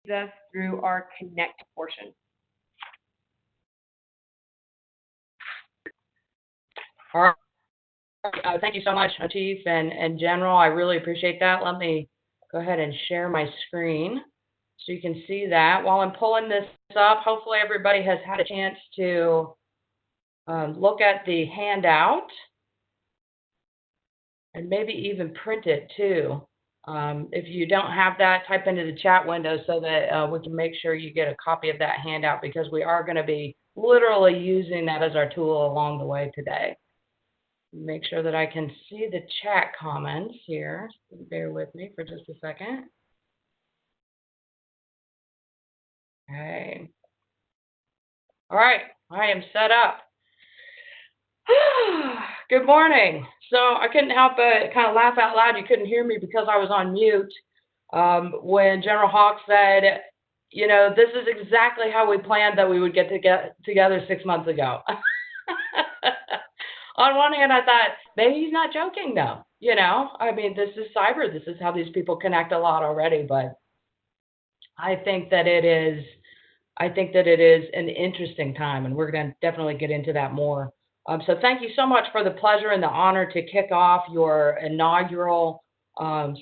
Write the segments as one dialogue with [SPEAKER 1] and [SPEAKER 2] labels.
[SPEAKER 1] us through our connect portion.
[SPEAKER 2] All right. Thank you so much, Chief and General. I really appreciate that. Let me go ahead and share my screen so you can see that. While I'm pulling this up, hopefully everybody has had a chance to look at the handout and maybe even print it too. If you don't have that, type into the chat window so that we can make sure you get a copy of that handout, because we are going to be literally using that as our tool along the way today. Make sure that I can see the chat comments here. Bear with me for just a second. Okay. All right, I am set up. Good morning. So I couldn't help but kind of laugh out loud. You couldn't hear me because I was on mute when General Hawk said, you know, this is exactly how we planned that we would get together 6 months ago. On one hand, I thought, maybe he's not joking, though. You know, I mean, this is cyber. This is how these people connect a lot already. But I think that it is an interesting time, and we're going to definitely get into that more. So thank you so much for the pleasure and the honor to kick off your inaugural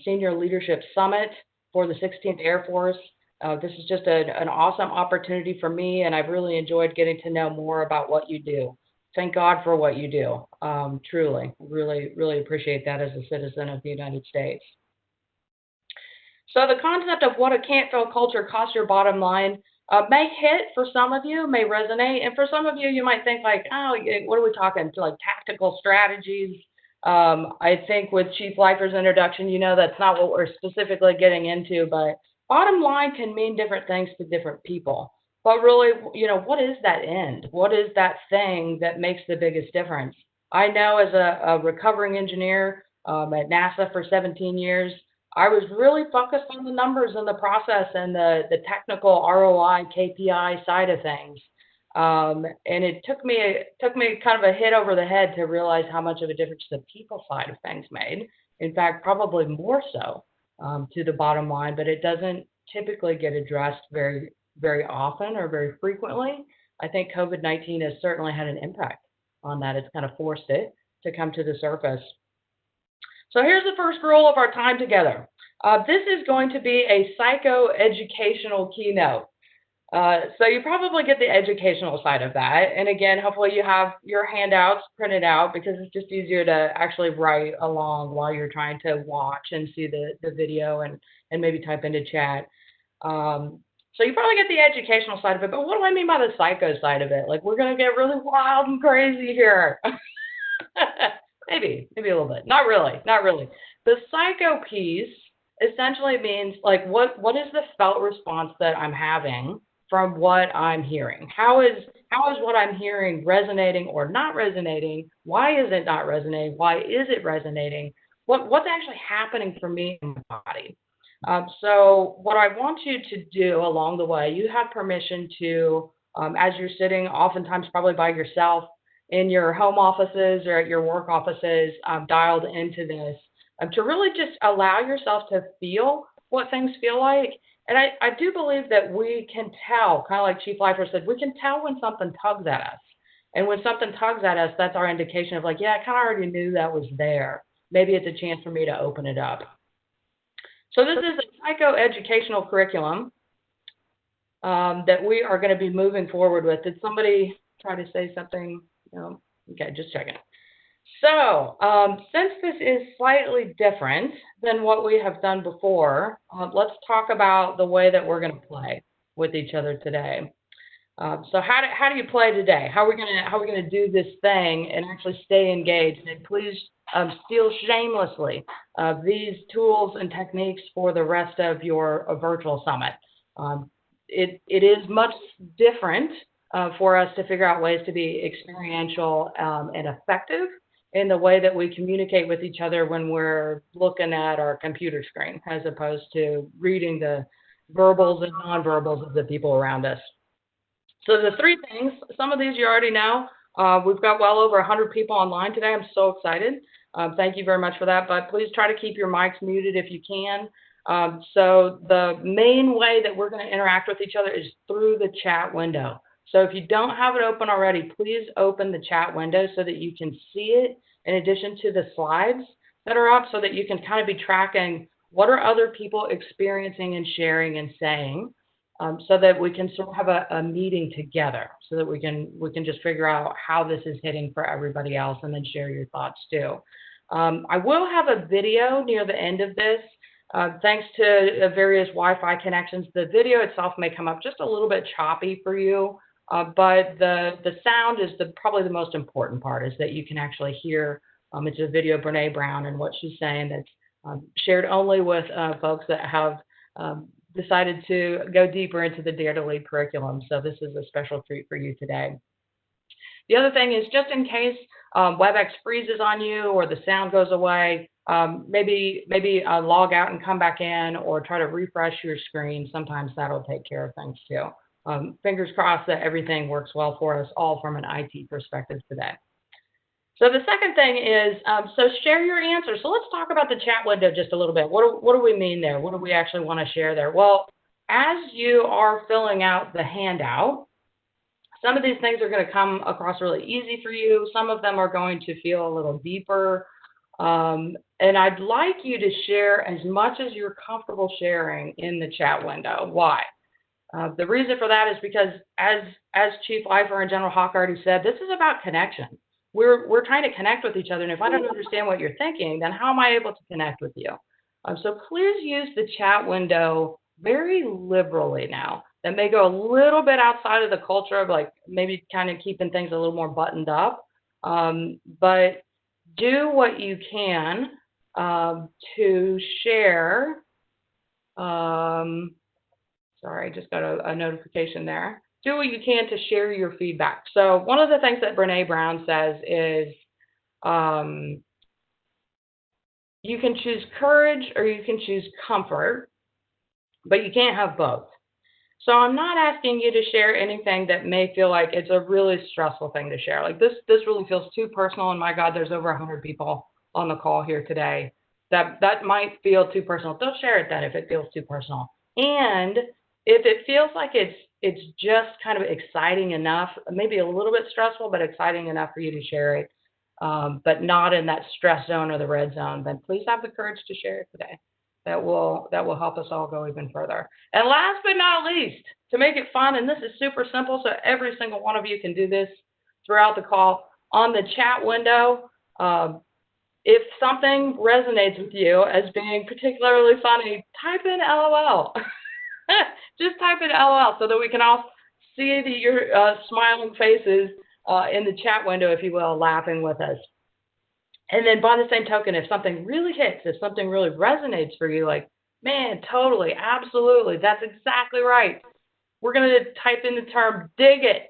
[SPEAKER 2] Senior Leadership Summit for the 16th Air Force. This is just an awesome opportunity for me, and I've really enjoyed getting to know more about what you do. Thank God for what you do. Truly, really appreciate that as a citizen of the United States. So the concept of what a can't-fail culture costs your bottom line may hit for some of you, may resonate, and for some of you, you might think like, oh, what are we talking? Like tactical strategies. I think with Chief Lifer's introduction, you know that's not what we're specifically getting into, but bottom line can mean different things to different people. But really, you know, what is that end? What is that thing that makes the biggest difference? I know as a recovering engineer at NASA for 17 years, I was really focused on the numbers and the process and the technical ROI, KPI side of things. And it took me kind of a hit over the head to realize how much of a difference the people side of things made. In fact, probably more so to the bottom line, but it doesn't typically get addressed very often or very frequently. I think COVID-19 has certainly had an impact on that. It's kind of forced it to come to the surface. So here's the first rule of our time together. This is going to be a psycho-educational keynote. So you probably get the educational side of that. And again, hopefully you have your handouts printed out, because it's just easier to actually write along while you're trying to watch and see the video and maybe type into chat. So you probably get the educational side of it, but what do I mean by the psycho side of it? Like, we're going to get really wild and crazy here. Maybe a little bit. Not really. The psycho piece essentially means, like, what is the felt response that I'm having from what I'm hearing? How is what I'm hearing resonating or not resonating? Why is it not resonating? Why is it resonating? What's actually happening for me in my body? So what I want you to do along the way, you have permission to, as you're sitting, oftentimes probably by yourself, in your home offices or at your work offices, dialed into this, to really just allow yourself to feel what things feel like. And I do believe that we can tell, kind of like Chief Lifer said, we can tell when something tugs at us. And when something tugs at us, that's our indication of like, yeah, I kind of already knew that was there. Maybe it's a chance for me to open it up. So this is a psychoeducational curriculum that we are going to be moving forward with. Did somebody try to say something? No? Okay, just checking. So since this is slightly different than what we have done before, let's talk about the way that we're going to play with each other today. So how do you play today? How are we gonna do this thing and actually stay engaged? And please steal shamelessly these tools and techniques for the rest of your virtual summit. It is much different for us to figure out ways to be experiential and effective in the way that we communicate with each other when we're looking at our computer screen, as opposed to reading the verbals and nonverbals of the people around us. So the three things, some of these you already know. We've got well over 100 people online today. I'm so excited. Thank you very much for that. But please try to keep your mics muted if you can. So the main way that we're going to interact with each other is through the chat window. So if you don't have it open already, please open the chat window so that you can see it in addition to the slides that are up, so that you can kind of be tracking what are other people experiencing and sharing and saying, so that we can sort of have a meeting together, so that we can just figure out how this is hitting for everybody else, and then share your thoughts too. I will have a video near the end of this. Thanks to various Wi-Fi connections, the video itself may come up just a little bit choppy for you, but the sound is probably the most important part, is that you can actually hear. It's a video of Brene Brown and what she's saying that's shared only with folks that have decided to go deeper into the Dare to Lead curriculum. So this is a special treat for you today. The other thing is, just in case WebEx freezes on you or the sound goes away, maybe log out and come back in, or try to refresh your screen. Sometimes that'll take care of things too. Fingers crossed that everything works well for us all from an IT perspective today. So the second thing is, so share your answers. So let's talk about the chat window just a little bit. What do we mean there? What do we actually want to share there? Well, as you are filling out the handout, some of these things are going to come across really easy for you. Some of them are going to feel a little deeper. And I'd like you to share as much as you're comfortable sharing in the chat window. Why? The reason for that is because, as Chief Lifer and General Hawk already said, this is about connection. We're trying to connect with each other, and if I don't understand what you're thinking, then how am I able to connect with you? So please use the chat window very liberally now. That may go a little bit outside of the culture of, like, maybe kind of keeping things a little more buttoned up, but do what you can to share. Sorry, I just got a notification there. Do what you can to share your feedback. So one of the things that Brene Brown says is, you can choose courage or you can choose comfort, but you can't have both. So I'm not asking you to share anything that may feel like it's a really stressful thing to share. Like this really feels too personal, and my God, there's over 100 people on the call here today. That might feel too personal. Don't share it then if it feels too personal. And if it feels like it's just kind of exciting enough, maybe a little bit stressful, but exciting enough for you to share it, but not in that stress zone or the red zone, then please have the courage to share it today. That will help us all go even further. And last but not least, to make it fun, and this is super simple, so every single one of you can do this throughout the call, on the chat window, if something resonates with you as being particularly funny, type in LOL. Just type in LOL so that we can all see your smiling faces in the chat window, if you will, laughing with us. And then by the same token, if something really hits, if something really resonates for you, like, man, totally, absolutely, that's exactly right, we're going to type in the term dig it.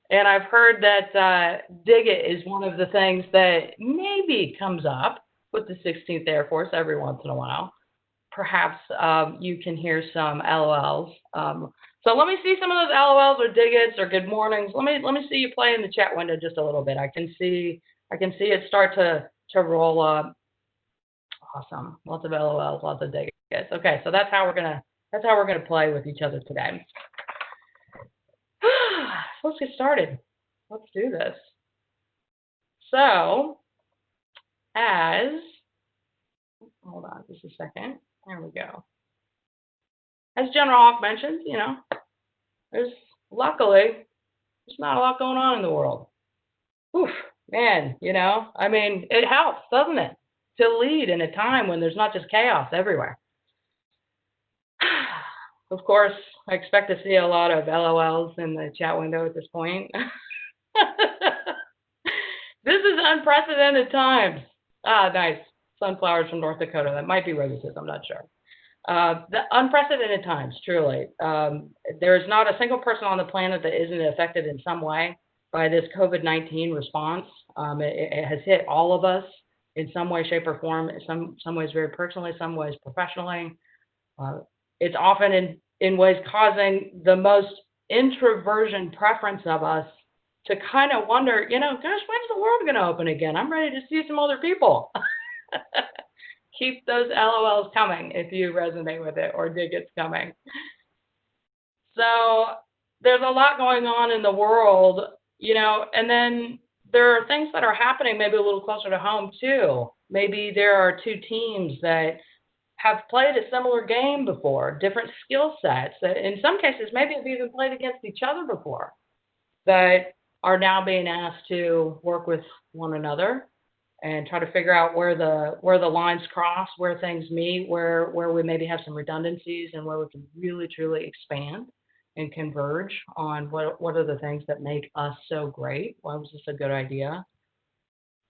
[SPEAKER 2] And I've heard that dig it is one of the things that maybe comes up with the 16th Air Force every once in a while. Perhaps you can hear some LOLs. So let me see some of those LOLs or dig its or good mornings. Let me see you play in the chat window just a little bit. I can see it start to roll up. Awesome. Lots of LOLs, lots of dig its. Okay, so that's how we're gonna play with each other today. So let's get started. Let's do this. So, hold on just a second. There we go. As General Hawk mentioned, there's luckily not a lot going on in the world. Oof, man, I mean, it helps, doesn't it, to lead in a time when there's not just chaos everywhere. Of course, I expect to see a lot of LOLs in the chat window at this point. This is unprecedented times. Ah, nice. Sunflowers from North Dakota. That might be roses, I'm not sure. The unprecedented times, truly. There is not a single person on the planet that isn't affected in some way by this COVID-19 response. It has hit all of us in some way, shape, or form, some ways very personally, some ways professionally. It's often in ways causing the most introversion preference of us to kind of wonder, gosh, when's the world going to open again? I'm ready to see some other people. Keep those LOLs coming if you resonate with it or dig it's coming. So there's a lot going on in the world, and then there are things that are happening maybe a little closer to home too. Maybe there are two teams that have played a similar game before, different skill sets that in some cases maybe have even played against each other before, that are now being asked to work with one another and try to figure out where the lines cross, where things meet, where we maybe have some redundancies, and where we can really truly expand and converge on what are the things that make us so great. Why was this a good idea?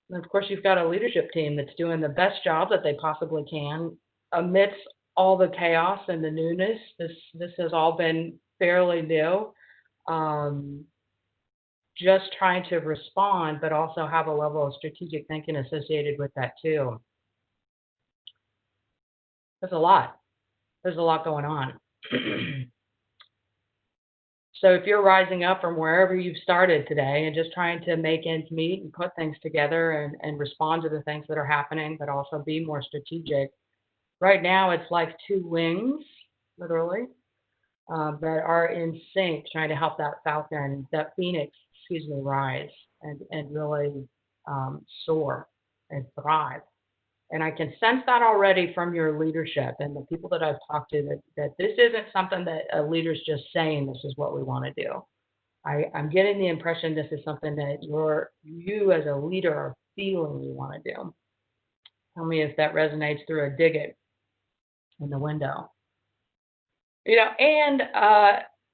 [SPEAKER 2] And of course, you've got a leadership team that's doing the best job that they possibly can amidst all the chaos and the newness. This has all been fairly new. Just trying to respond, but also have a level of strategic thinking associated with that too. There's a lot. There's a lot going on. So if you're rising up from wherever you've started today and just trying to make ends meet and put things together and respond to the things that are happening, but also be more strategic, right now it's like two wings, literally, that are in sync, trying to help that falcon, that phoenix, rise and really soar and thrive. And I can sense that already from your leadership and the people that I've talked to, that this isn't something that a leader's just saying this is what we want to do. I'm getting the impression this is something that you as a leader are feeling you want to do. Tell me if that resonates through a dig it in the window. And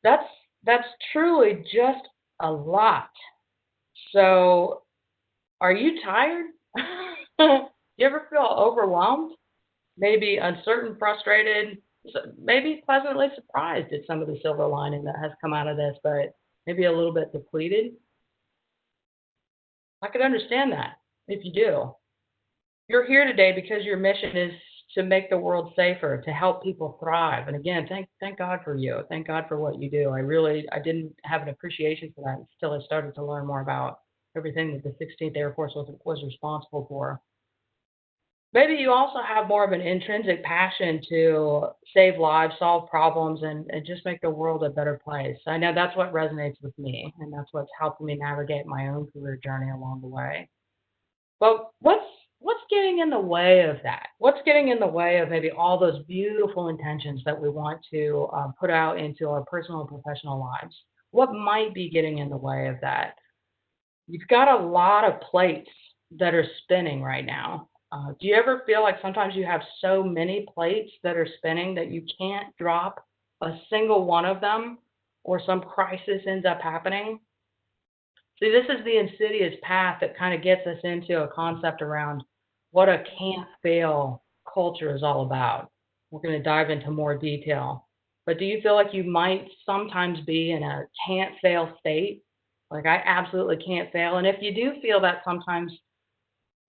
[SPEAKER 2] that's truly just a lot. So are you tired? You ever feel overwhelmed? Maybe uncertain, frustrated, maybe pleasantly surprised at some of the silver lining that has come out of this, but maybe a little bit depleted? I could understand that if you do. You're here today because your mission is to make the world safer, to help people thrive. And again, thank God for you. Thank God for what you do. I didn't have an appreciation for that until I started to learn more about everything that the 16th Air Force was responsible for. Maybe you also have more of an intrinsic passion to save lives, solve problems, and just make the world a better place. I know that's what resonates with me, and that's what's helped me navigate my own career journey along the way. But what's getting in the way of that? What's getting in the way of maybe all those beautiful intentions that we want to put out into our personal and professional lives? What might be getting in the way of that? You've got a lot of plates that are spinning right now. Do you ever feel like sometimes you have so many plates that are spinning that you can't drop a single one of them, or some crisis ends up happening? See, this is the insidious path that kind of gets us into a concept around what a can't fail culture is all about. We're going to dive into more detail. But do you feel like you might sometimes be in a can't fail state? Like, I absolutely can't fail. And if you do feel that sometimes,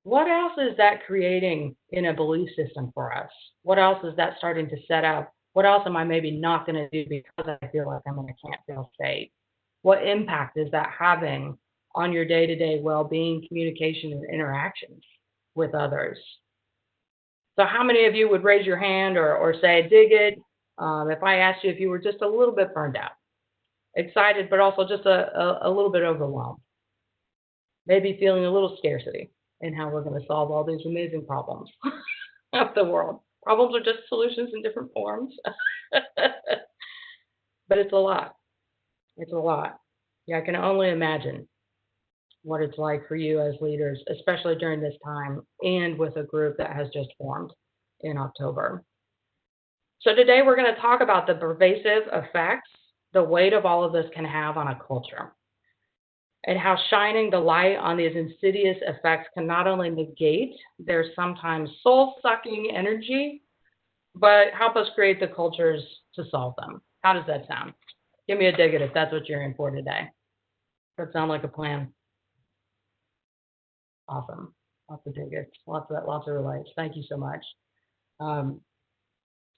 [SPEAKER 2] what else is that creating in a belief system for us? What else is that starting to set up? What else am I maybe not going to do because I feel like I'm in a can't fail state? What impact is that having on your day-to-day well-being, communication, and interactions with others? So how many of you would raise your hand or say, dig it, if I asked you if you were just a little bit burned out, excited, but also just a little bit overwhelmed, maybe feeling a little scarcity in how we're going to solve all these amazing problems of the world? Problems are just solutions in different forms. But it's a lot. It's a lot. Yeah, I can only imagine what it's like for you as leaders, especially during this time and with a group that has just formed in October. So today we're going to talk about the pervasive effects the weight of all of this can have on a culture, and how shining the light on these insidious effects can not only negate their sometimes soul-sucking energy, but help us create the cultures to solve them. How does that sound? Give me a dig it if that's what you're in for today. Does that sound like a plan? Awesome. Lots of dig it's, lots of relates. Thank you so much.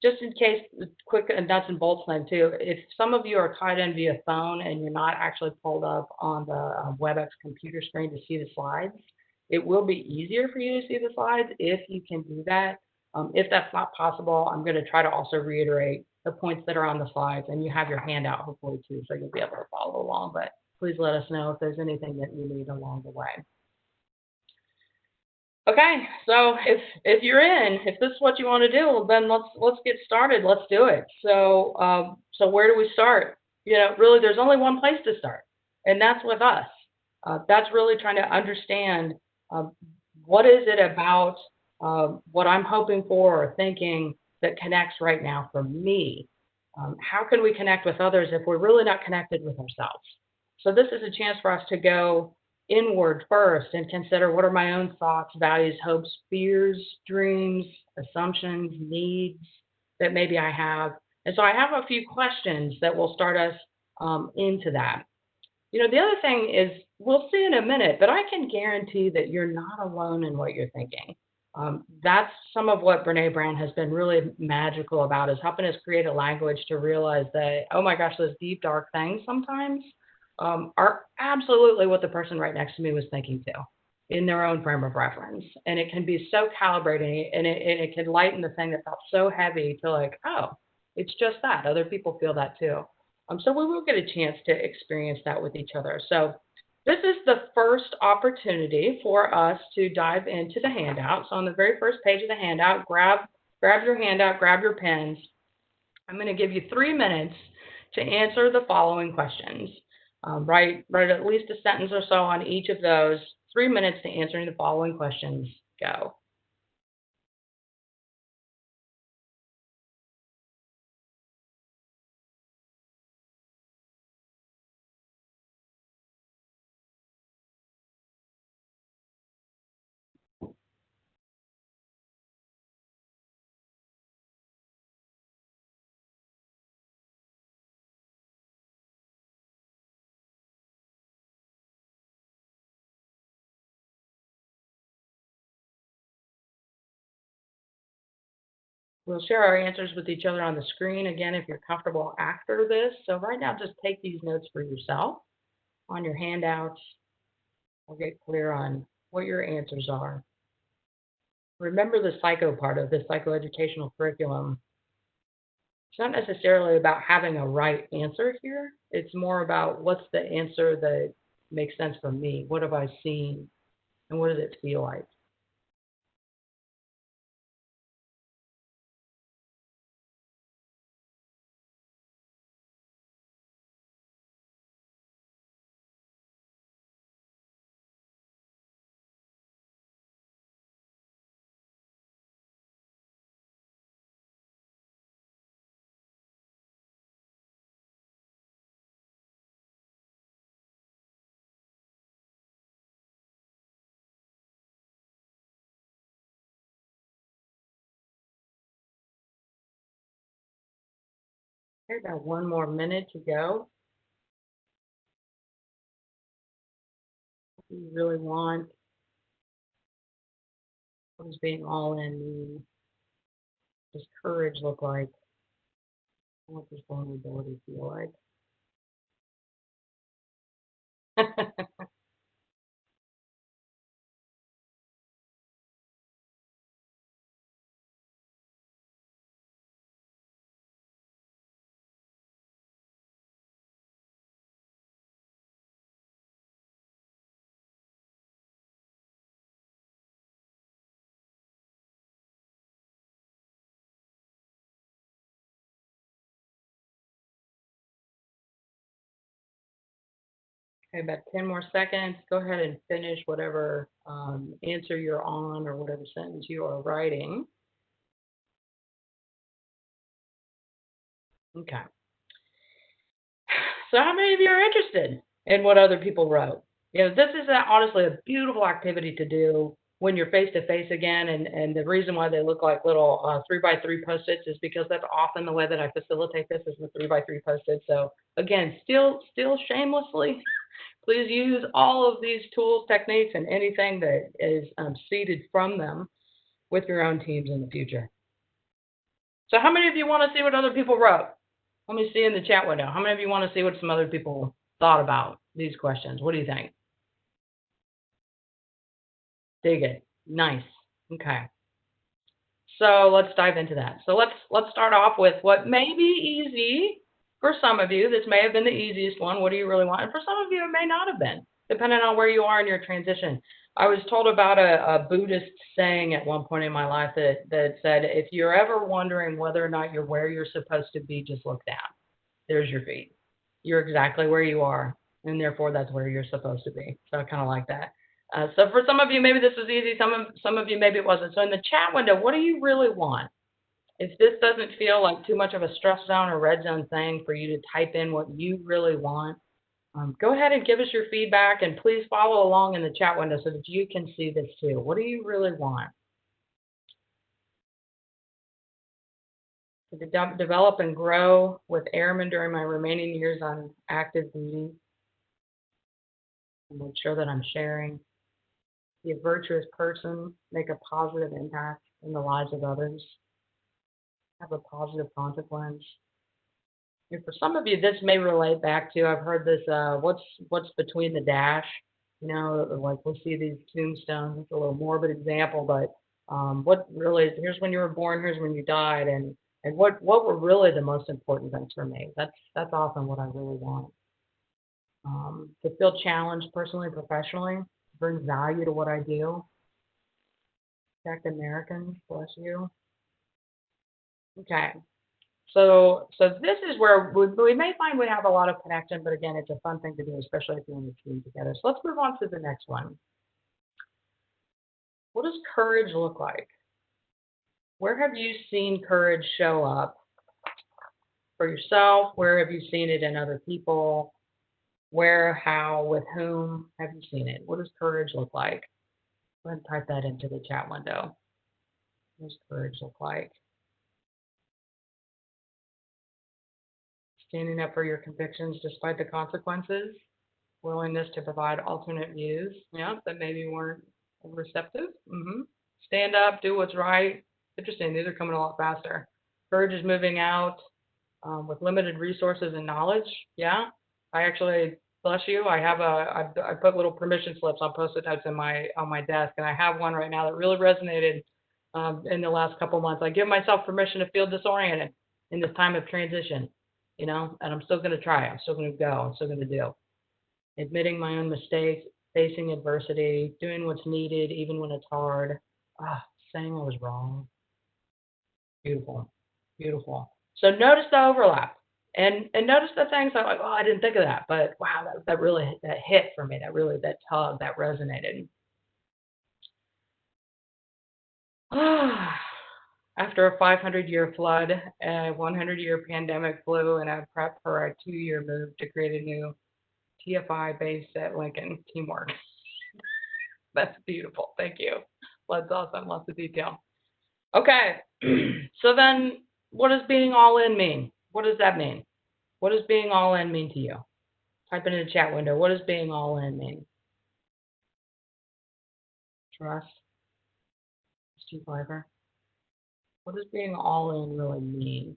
[SPEAKER 2] Just in case, quick nuts and bolts then too, if some of you are tied in via phone and you're not actually pulled up on the WebEx computer screen to see the slides, it will be easier for you to see the slides if you can do that. If that's not possible, I'm going to try to also reiterate the points that are on the slides, and you have your handout hopefully too, so you'll be able to follow along. But please let us know if there's anything that you need along the way. Okay, so if you're in, if this is what you want to do, then let's get started. Let's do it. So so where do we start? Really, there's only one place to start, and that's with us. That's really trying to understand what is it about what I'm hoping for or thinking that connects right now for me. How can we connect with others if we're really not connected with ourselves? So this is a chance for us to go inward first and consider what are my own thoughts, values, hopes, fears, dreams, assumptions, needs that maybe I have. And so I have a few questions that will start us into that. The other thing is, we'll see in a minute, but I can guarantee that you're not alone in what you're thinking. That's some of what Brene Brown has been really magical about, is helping us create a language to realize that, oh my gosh, those deep, dark things sometimes are absolutely what the person right next to me was thinking too, in their own frame of reference. And it can be so calibrating, and it can lighten the thing that felt so heavy to like, oh, it's just that. Other people feel that too. So we will get a chance to experience that with each other. So this is the first opportunity for us to dive into the handout. So on the very first page of the handout, grab your handout, grab your pens. I'm going to give you 3 minutes to answer the following questions. Write at least a sentence or so on each of those. 3 minutes to answering the following questions. Go. We'll share our answers with each other on the screen again if you're comfortable after this. So right now, just take these notes for yourself on your handouts. I'll get clear on what your answers are. Remember the psycho part of the psychoeducational curriculum. It's not necessarily about having a right answer here. It's more about what's the answer that makes sense for me. What have I seen? And what does it feel like? Okay, got 1 more minute to go. What do you really want? What does being all in mean? What does courage look like? What does vulnerability feel like? Okay, about 10 more seconds. Go ahead and finish whatever answer you're on or whatever sentence you are writing. Okay. So how many of you are interested in what other people wrote? This is honestly a beautiful activity to do when you're face to face again. And the reason why they look like little 3x3 Post-its is because that's often the way that I facilitate this, is with 3x3 Post-its. So again, still shamelessly, please use all of these tools, techniques, and anything that is seeded from them with your own teams in the future. So how many of you want to see what other people wrote? Let me see in the chat window. How many of you want to see what some other people thought about these questions? What do you think? Dig it. Nice. Okay. So let's dive into that. So let's start off with what may be easy for some of you. This may have been the easiest one. What do you really want? And for some of you, it may not have been, depending on where you are in your transition. I was told about a Buddhist saying at one point in my life that said, if you're ever wondering whether or not you're where you're supposed to be, just look down. There's your feet. You're exactly where you are, and therefore that's where you're supposed to be. So I kind of like that. So for some of you, maybe this was easy. Some of you, maybe it wasn't. So in the chat window, what do you really want? If this doesn't feel like too much of a stress zone or red zone thing for you to type in what you really want, go ahead and give us your feedback, and please follow along in the chat window so that you can see this too. What do you really want? To develop and grow with airmen during my remaining years on active duty. And make sure that I'm sharing. Be a virtuous person, make a positive impact in the lives of others, have a positive consequence. And for some of you, this may relate back to, I've heard this, what's between the dash? You know, like we'll see these tombstones. It's a little morbid example, but what really is, here's when you were born, here's when you died, and what were really the most important things for me. That's often what I really want. To feel challenged personally, professionally, bring value to what I do. Protect Americans, bless you. Okay. So this is where we may find we have a lot of connection, but again, it's a fun thing to do, especially if you're in a team together. So let's move on to the next one. What does courage look like? Where have you seen courage show up for yourself? Where have you seen it in other people? Where, how, with whom have you seen it? What does courage look like? Go ahead and type that into the chat window. What does courage look like? Standing up for your convictions despite the consequences. Willingness to provide alternate views. Yeah, that maybe weren't receptive. Stand up, do what's right. Interesting, these are coming a lot faster. Courage is moving out with limited resources and knowledge. Yeah, I actually, bless you, I put little permission slips on Post-it notes on my desk, and I have one right now that really resonated in the last couple months. I give myself permission to feel disoriented in this time of transition, you know, and I'm still going to try. I'm still going to go. I'm still going to do. Admitting my own mistakes, facing adversity, doing what's needed even when it's hard. Saying I was wrong. Beautiful, beautiful. So notice the overlap, and notice the things that like, oh, I didn't think of that, but wow, that really that hit for me. That tug, that resonated. After a 500-year flood, a 100-year pandemic flu, and a prep for a 2-year move to create a new TFI base at Lincoln. Teamwork. That's beautiful. Thank you. That's awesome. Lots of detail. Okay. So then what does being all in mean? What does that mean? What does being all in mean to you? Type it in the chat window. What does being all in mean? Trust. Steve Piper. What does being all in really mean?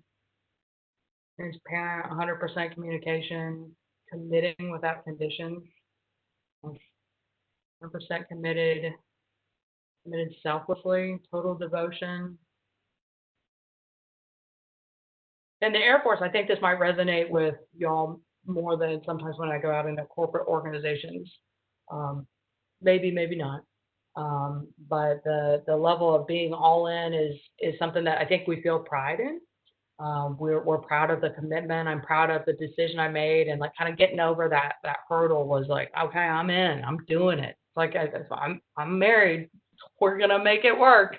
[SPEAKER 2] Transparent, 100% communication, committing without conditions, 100% committed selflessly, total devotion. In the Air Force, I think this might resonate with y'all more than sometimes when I go out into corporate organizations. Maybe not. But the level of being all in is something that I think we feel pride in. We're proud of the commitment. I'm proud of the decision I made, and like kind of getting over that hurdle was like, okay, I'm in. I'm doing it. It's like I'm married. We're gonna make it work.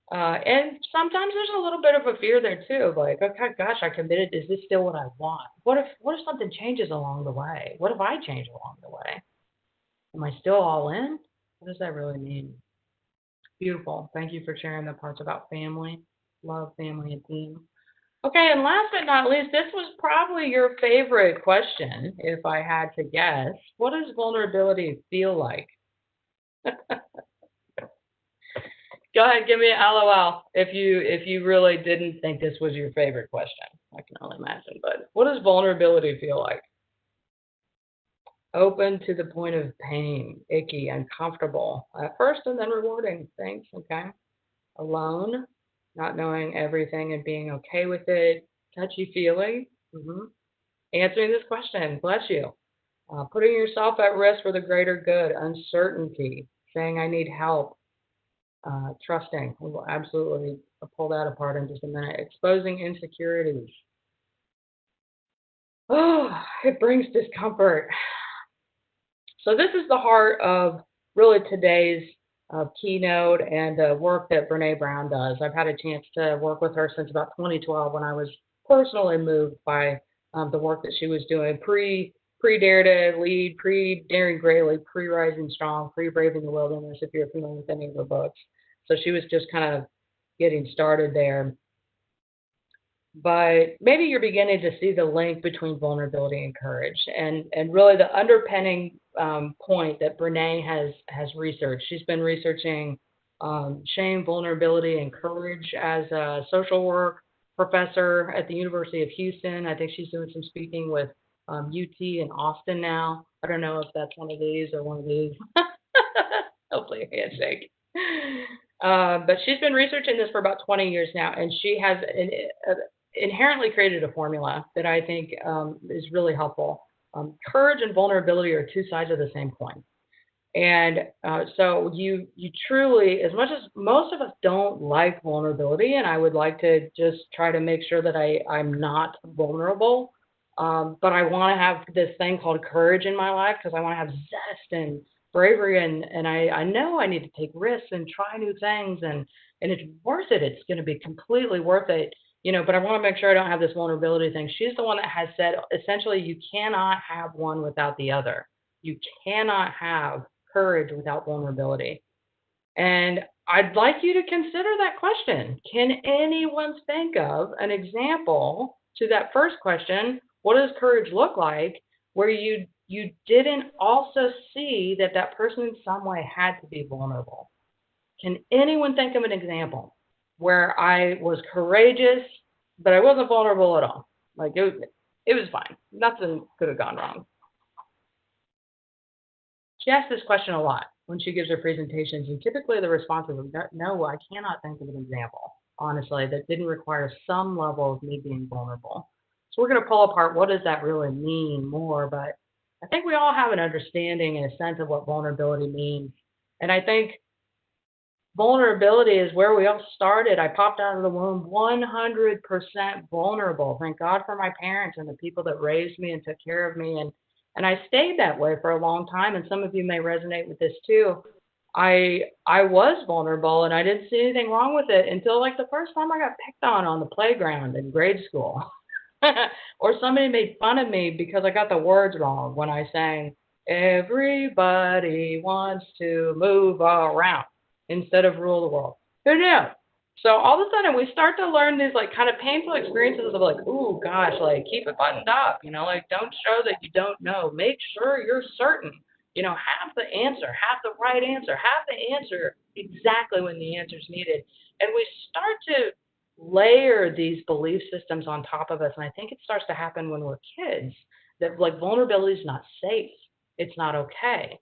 [SPEAKER 2] And sometimes there's a little bit of a fear there too. Like, okay, gosh, I committed. Is this still what I want? What if something changes along the way? What if I change along the way? Am I still all in? What does that really mean? Beautiful. Thank you for sharing the parts about family, love, family, and team. Okay, and last but not least, this was probably your favorite question, if I had to guess. What does vulnerability feel like? Go ahead, give me an LOL if you really didn't think this was your favorite question. I can only imagine. But what does vulnerability feel like? Open to the point of pain, icky, uncomfortable at first, and then rewarding. Thanks. Okay. alone, not knowing everything and being okay with it, touchy-feely, answering this question, bless you, putting yourself at risk for the greater good, uncertainty, saying I need help, trusting. We will absolutely pull that apart in just a minute. Exposing insecurities. Oh, it brings discomfort. So this is the heart of really today's keynote and the work that Brene Brown does. I've had a chance to work with her since about 2012 when I was personally moved by the work that she was doing pre-Dare to Lead, pre-Daring Greatly, pre-Rising Strong, pre-Braving the Wilderness, if you're familiar with any of her books. So she was just kind of getting started there. But maybe you're beginning to see the link between vulnerability and courage, and really the underpinning point that Brene has researched. She's been researching shame, vulnerability, and courage as a social work professor at the University of Houston. I think she's doing some speaking with UT in Austin now. I don't know if that's one of these or one of these. Hopefully a handshake. But she's been researching this for about 20 years now, and she has inherently created a formula that I think is really helpful. Courage and vulnerability are two sides of the same coin. And so you truly, as much as most of us don't like vulnerability, and I would like to just try to make sure that I'm not vulnerable, but I want to have this thing called courage in my life because I want to have zest and bravery, and I know I need to take risks and try new things, and it's worth it. It's going to be completely worth it. But I want to make sure I don't have this vulnerability thing. She's the one that has said, essentially, you cannot have one without the other. You cannot have courage without vulnerability. And I'd like you to consider that question. Can anyone think of an example to that first question? What does courage look like where you didn't also see that person in some way had to be vulnerable? Can anyone think of an example where I was courageous, but I wasn't vulnerable at all? Like it was fine. Nothing could have gone wrong. She asks this question a lot when she gives her presentations, and typically the response is, no, I cannot think of an example, honestly, that didn't require some level of me being vulnerable. So we're going to pull apart what does that really mean more, but I think we all have an understanding and a sense of what vulnerability means. And I think vulnerability is where we all started. I popped out of the womb 100% vulnerable. Thank God for my parents and the people that raised me and took care of me. And I stayed that way for a long time. And some of you may resonate with this too. I was vulnerable and I didn't see anything wrong with it until like the first time I got picked on the playground in grade school. Or somebody made fun of me because I got the words wrong when I sang, everybody wants to move around instead of rule the world. Who knew? So all of a sudden we start to learn these like kind of painful experiences of like, ooh, gosh, like keep it buttoned up, like don't show that you don't know. Make sure you're certain, have the answer, have the right answer, have the answer exactly when the answer is needed. And we start to layer these belief systems on top of us. And I think it starts to happen when we're kids, that like vulnerability is not safe. It's not okay.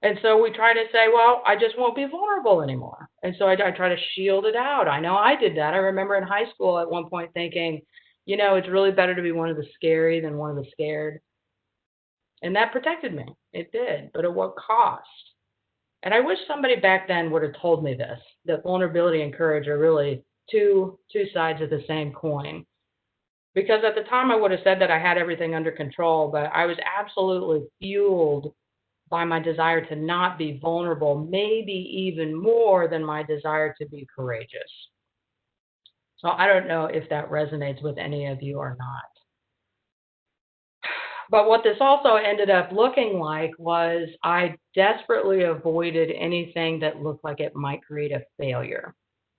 [SPEAKER 2] And so we try to say, well, I just won't be vulnerable anymore. And so I try to shield it out. I know I did that. I remember in high school at one point thinking, it's really better to be one of the scary than one of the scared. And that protected me. It did. But at what cost? And I wish somebody back then would have told me this, that vulnerability and courage are really two sides of the same coin. Because at the time I would have said that I had everything under control, but I was absolutely fueled by my desire to not be vulnerable, maybe even more than my desire to be courageous. So I don't know if that resonates with any of you or not. But what this also ended up looking like was I desperately avoided anything that looked like it might create a failure.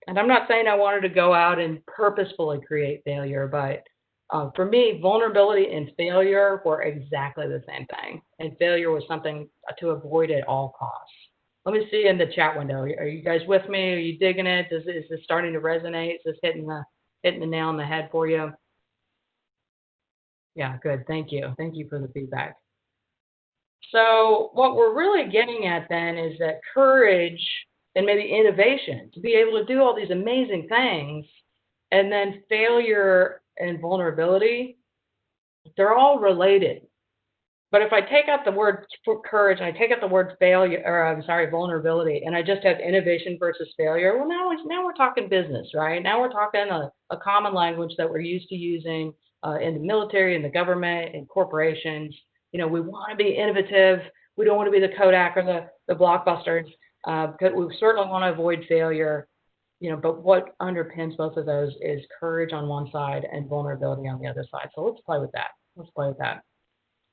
[SPEAKER 2] And I'm not saying I wanted to go out and purposefully create failure, but for me, vulnerability and failure were exactly the same thing. And failure was something to avoid at all costs. Let me see in the chat window. Are you guys with me? Are you digging it? Is this starting to resonate? Is this hitting the nail on the head for you? Yeah, good. Thank you. Thank you for the feedback. So what we're really getting at then is that courage and maybe innovation, to be able to do all these amazing things. And then failure and vulnerability, they're all related. But if I take out the word courage and I take out the word failure, or I'm sorry, vulnerability, and I just have innovation versus failure, well, now we're talking business, right? Now we're talking a common language that we're used to using in the military, in the government, in corporations. We want to be innovative. We don't want to be the Kodak or the Blockbuster. Because we certainly want to avoid failure. But what underpins both of those is courage on one side and vulnerability on the other side. So let's play with that.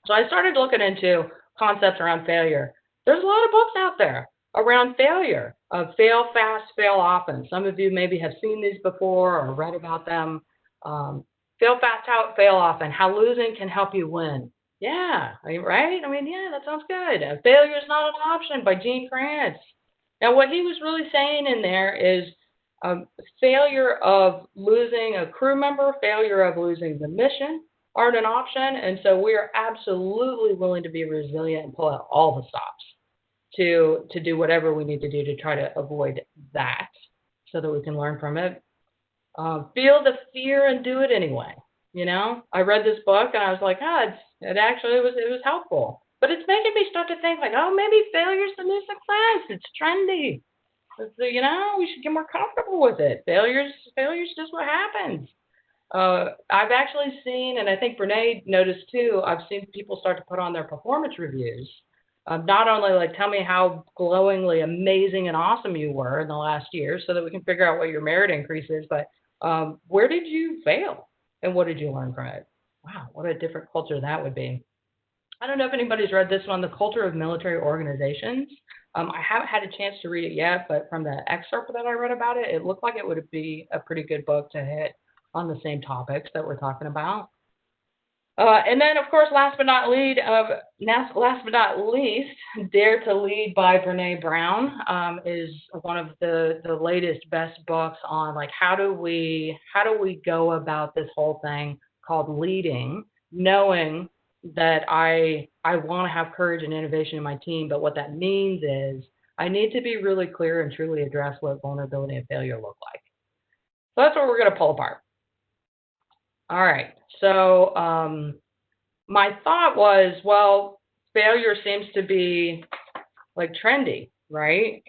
[SPEAKER 2] So I started looking into concepts around failure. There's a lot of books out there around failure, fail fast, fail often. Some of you maybe have seen these before or read about them. Fail fast, fail often, how losing can help you win. Yeah, right? Yeah, that sounds good. Failure is not an option by Gene Kranz. Now, what he was really saying in there is failure of losing a crew member, failure of losing the mission, aren't an option, and so we are absolutely willing to be resilient and pull out all the stops to do whatever we need to do to try to avoid that, so that we can learn from it. Feel the fear and do it anyway. I read this book and I was like, it was helpful, but it's making me start to think like, oh, maybe failure's the new success. It's trendy. We should get more comfortable with it. Failure's just what happens. I've actually seen, and I think Brene noticed too, I've seen people start to put on their performance reviews. Not only like tell me how glowingly amazing and awesome you were in the last year so that we can figure out what your merit increase is, but where did you fail and what did you learn from it? Wow, what a different culture that would be. I don't know if anybody's read this one, The Culture of Military Organizations. I haven't had a chance to read it yet, but from the excerpt that I read about it, it looked like it would be a pretty good book to hit on the same topics that we're talking about. And then, of course, last but not least, Dare to Lead by Brene Brown is one of the latest best books on like how do we go about this whole thing called leading, knowing that I want to have courage and innovation in my team, but what that means is I need to be really clear and truly address what vulnerability and failure look like. So that's what we're going to pull apart. All right, so my thought was, well, failure seems to be like trendy, right?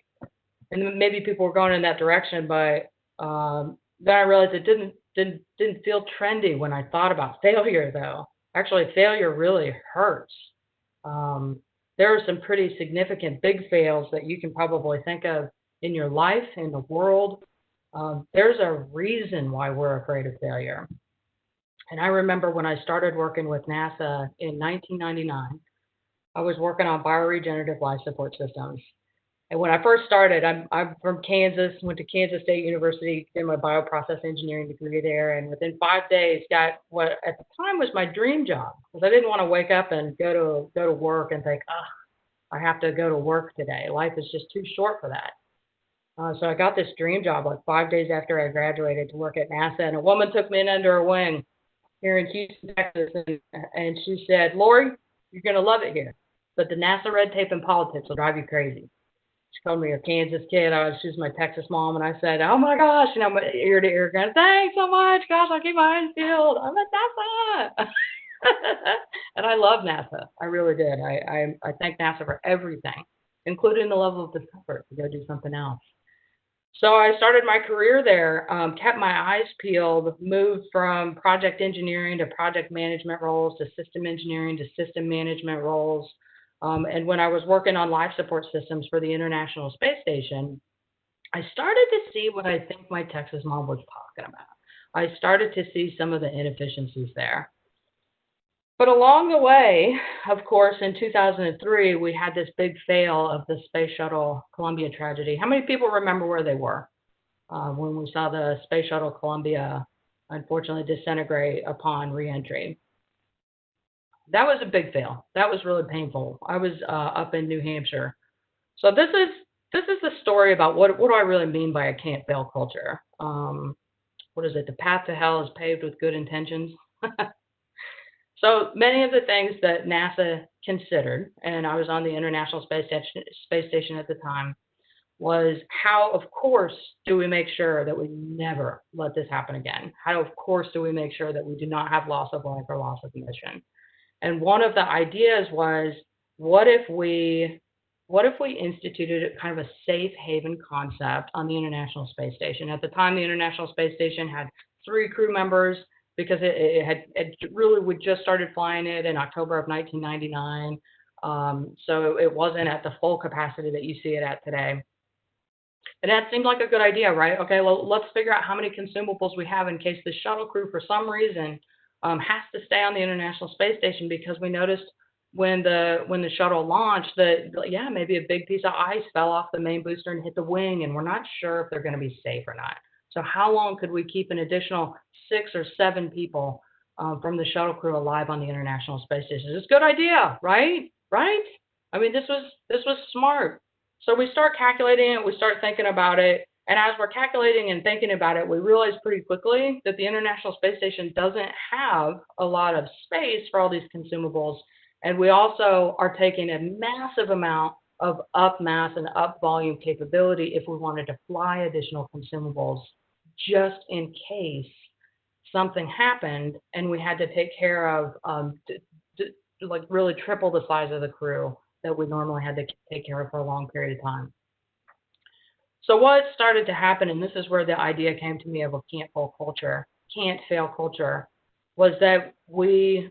[SPEAKER 2] And maybe people were going in that direction, but then I realized it didn't feel trendy when I thought about failure, though. Actually, failure really hurts. There are some pretty significant big fails that you can probably think of in your life, in the world. There's a reason why we're afraid of failure. And I remember when I started working with NASA in 1999, I was working on bioregenerative life support systems. And when I first started, I'm from Kansas, went to Kansas State University, did my bioprocess engineering degree there, and within 5 days got what at the time was my dream job, because I didn't want to wake up and go to work and think, I have to go to work today. Life is just too short for that. So I got this dream job like 5 days after I graduated to work at NASA, and a woman took me in under her wing here in Houston, Texas, and she said, Lori, you're going to love it here, but the NASA red tape and politics will drive you crazy. She called me a Kansas kid. She was my Texas mom, and I said, oh my gosh, my ear to ear going, thanks so much. Gosh, I'll keep my eyes peeled. I'm at NASA. And I love NASA. I really did. I thank NASA for everything, including the level of discomfort to go do something else. So I started my career there, kept my eyes peeled, moved from project engineering to project management roles to system engineering to system management roles. And when I was working on life support systems for the International Space Station, I started to see what I think my Texas mom was talking about. I started to see some of the inefficiencies there. But along the way, of course, in 2003, we had this big fail of the Space Shuttle Columbia tragedy. How many people remember where they were when we saw the Space Shuttle Columbia unfortunately disintegrate upon reentry? That was a big fail. That was really painful. I was up in New Hampshire. So this is the story about what do I really mean by a can't fail culture. What is it? The path to hell is paved with good intentions. So many of the things that NASA considered, and I was on the International Space Station at the time, was how, of course, do we make sure that we never let this happen again? How, of course, do we make sure that we do not have loss of life or loss of mission? And one of the ideas was, what if we instituted kind of a safe haven concept on the International Space Station? At the time, the International Space Station had 3 crew members because it really, we just started flying it in October of 1999. So it wasn't at the full capacity that you see it at today. And that seemed like a good idea, right? Okay, well, let's figure out how many consumables we have in case the shuttle crew, for some reason, has to stay on the International Space Station, because we noticed when the shuttle launched that, yeah, maybe a big piece of ice fell off the main booster and hit the wing, and we're not sure if they're going to be safe or not. So how long could we keep an additional 6 or 7 people from the shuttle crew alive on the International Space Station? It's a good idea, right? Right? I mean, this was smart. So we start calculating it, we start thinking about it, and as we're calculating and thinking about it, we realize pretty quickly that the International Space Station doesn't have a lot of space for all these consumables, and we also are taking a massive amount of up mass and up volume capability if we wanted to fly additional consumables, just in case something happened and we had to take care of like really triple the size of the crew that we normally had to take care of for a long period of time. So what started to happen, and this is where the idea came to me of a can't fail culture, was that we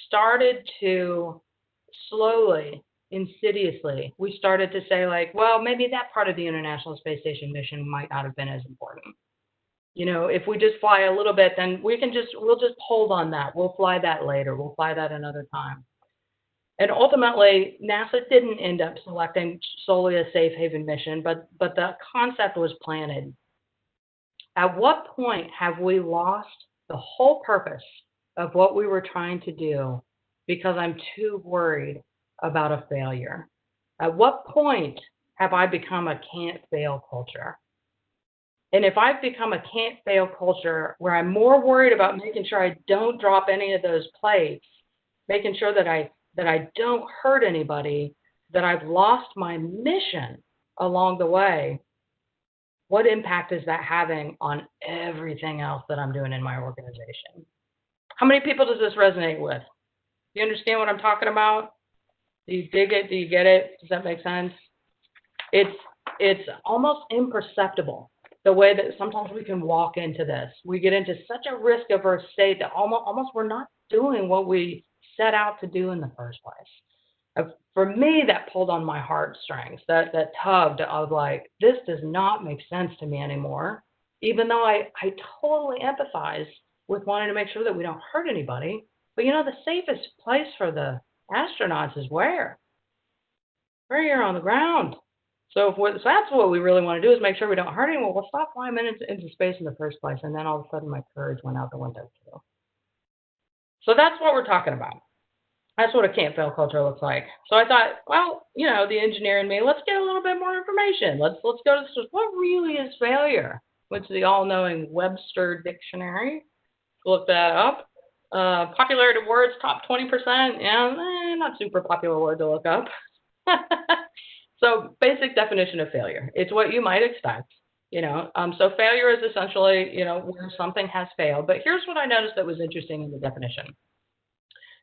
[SPEAKER 2] started to slowly, insidiously, we started to say, like, well, maybe that part of the International Space Station mission might not have been as important. You know, if we just fly a little bit, then we'll just hold on that. We'll fly that later. We'll fly that another time. And ultimately, NASA didn't end up selecting solely a safe haven mission, but the concept was planted. At what point have we lost the whole purpose of what we were trying to do because I'm too worried about a failure? At what point have I become a can't fail culture? And if I've become a can't fail culture where I'm more worried about making sure I don't drop any of those plates, making sure that I don't hurt anybody, that I've lost my mission along the way, what impact is that having on everything else that I'm doing in my organization? How many people does this resonate with? Do you understand what I'm talking about? Do you dig it? Do you get it? Does that make sense? It's almost imperceptible, the way that sometimes we can walk into this. We get into such a risk-averse state that almost we're not doing what we set out to do in the first place. For me, that pulled on my heartstrings, that tugged of like, this does not make sense to me anymore, even though I totally empathize with wanting to make sure that we don't hurt anybody. But you know, the safest place for the astronauts is where? We're here on the ground. So that's what we really want to do, is make sure we don't hurt anyone. Well, stop flying into space in the first place. And then all of a sudden my courage went out the window too. So that's what we're talking about. That's what a can't fail culture looks like. So I thought, well, you know, the engineer in me, let's get a little bit more information. Let's go to this. What really is failure? Which is the all-knowing Webster Dictionary. Look that up. Popularity words, top 20%. Yeah, not super popular word to look up. So basic definition of failure. It's what you might expect. You know, so failure is essentially, you know, where something has failed. But here's what I noticed that was interesting in the definition.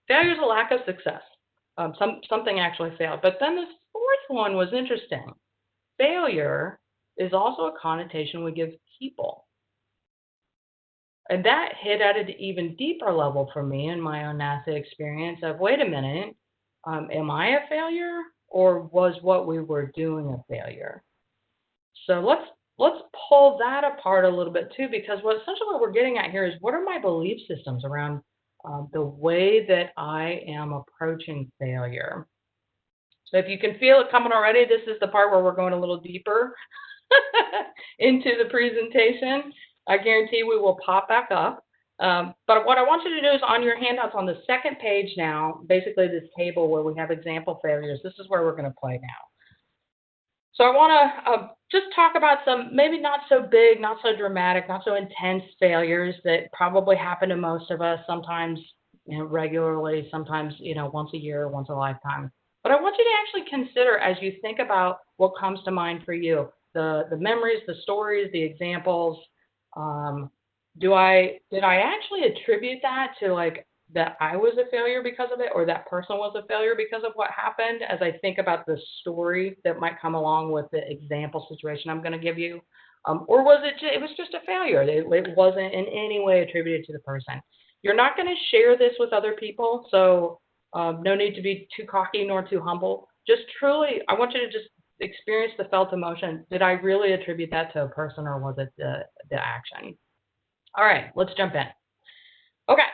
[SPEAKER 2] Failure is a lack of success. Something actually failed. But then this fourth one was interesting. Failure is also a connotation we give people. And that hit at an even deeper level for me in my own NASA experience of, wait a minute, am I a failure, or was what we were doing a failure? So let's pull that apart a little bit too, because essentially what we're getting at here is, what are my belief systems around the way that I am approaching failure? So if you can feel it coming already, this is the part where we're going a little deeper into the presentation. I guarantee we will pop back up. But what I want you to do is, on your handouts on the second page now, basically this table where we have example failures, this is where we're going to play now. So I want to just talk about some maybe not so big, not so dramatic, not so intense failures that probably happen to most of us, sometimes, you know, regularly, sometimes, you know, once a year, once a lifetime. But I want you to actually consider, as you think about what comes to mind for you, the memories, the stories, the examples. Did I actually attribute that to like that I was a failure because of it, or that person was a failure because of what happened? As I think about the story that might come along with the example situation I'm going to give you, or was it was just a failure? It wasn't in any way attributed to the person. You're not going to share this with other people, so no need to be too cocky nor too humble. Just truly, I want you to just experience the felt emotion. Did I really attribute that to a person, or was it the action? All right, let's jump in. Okay,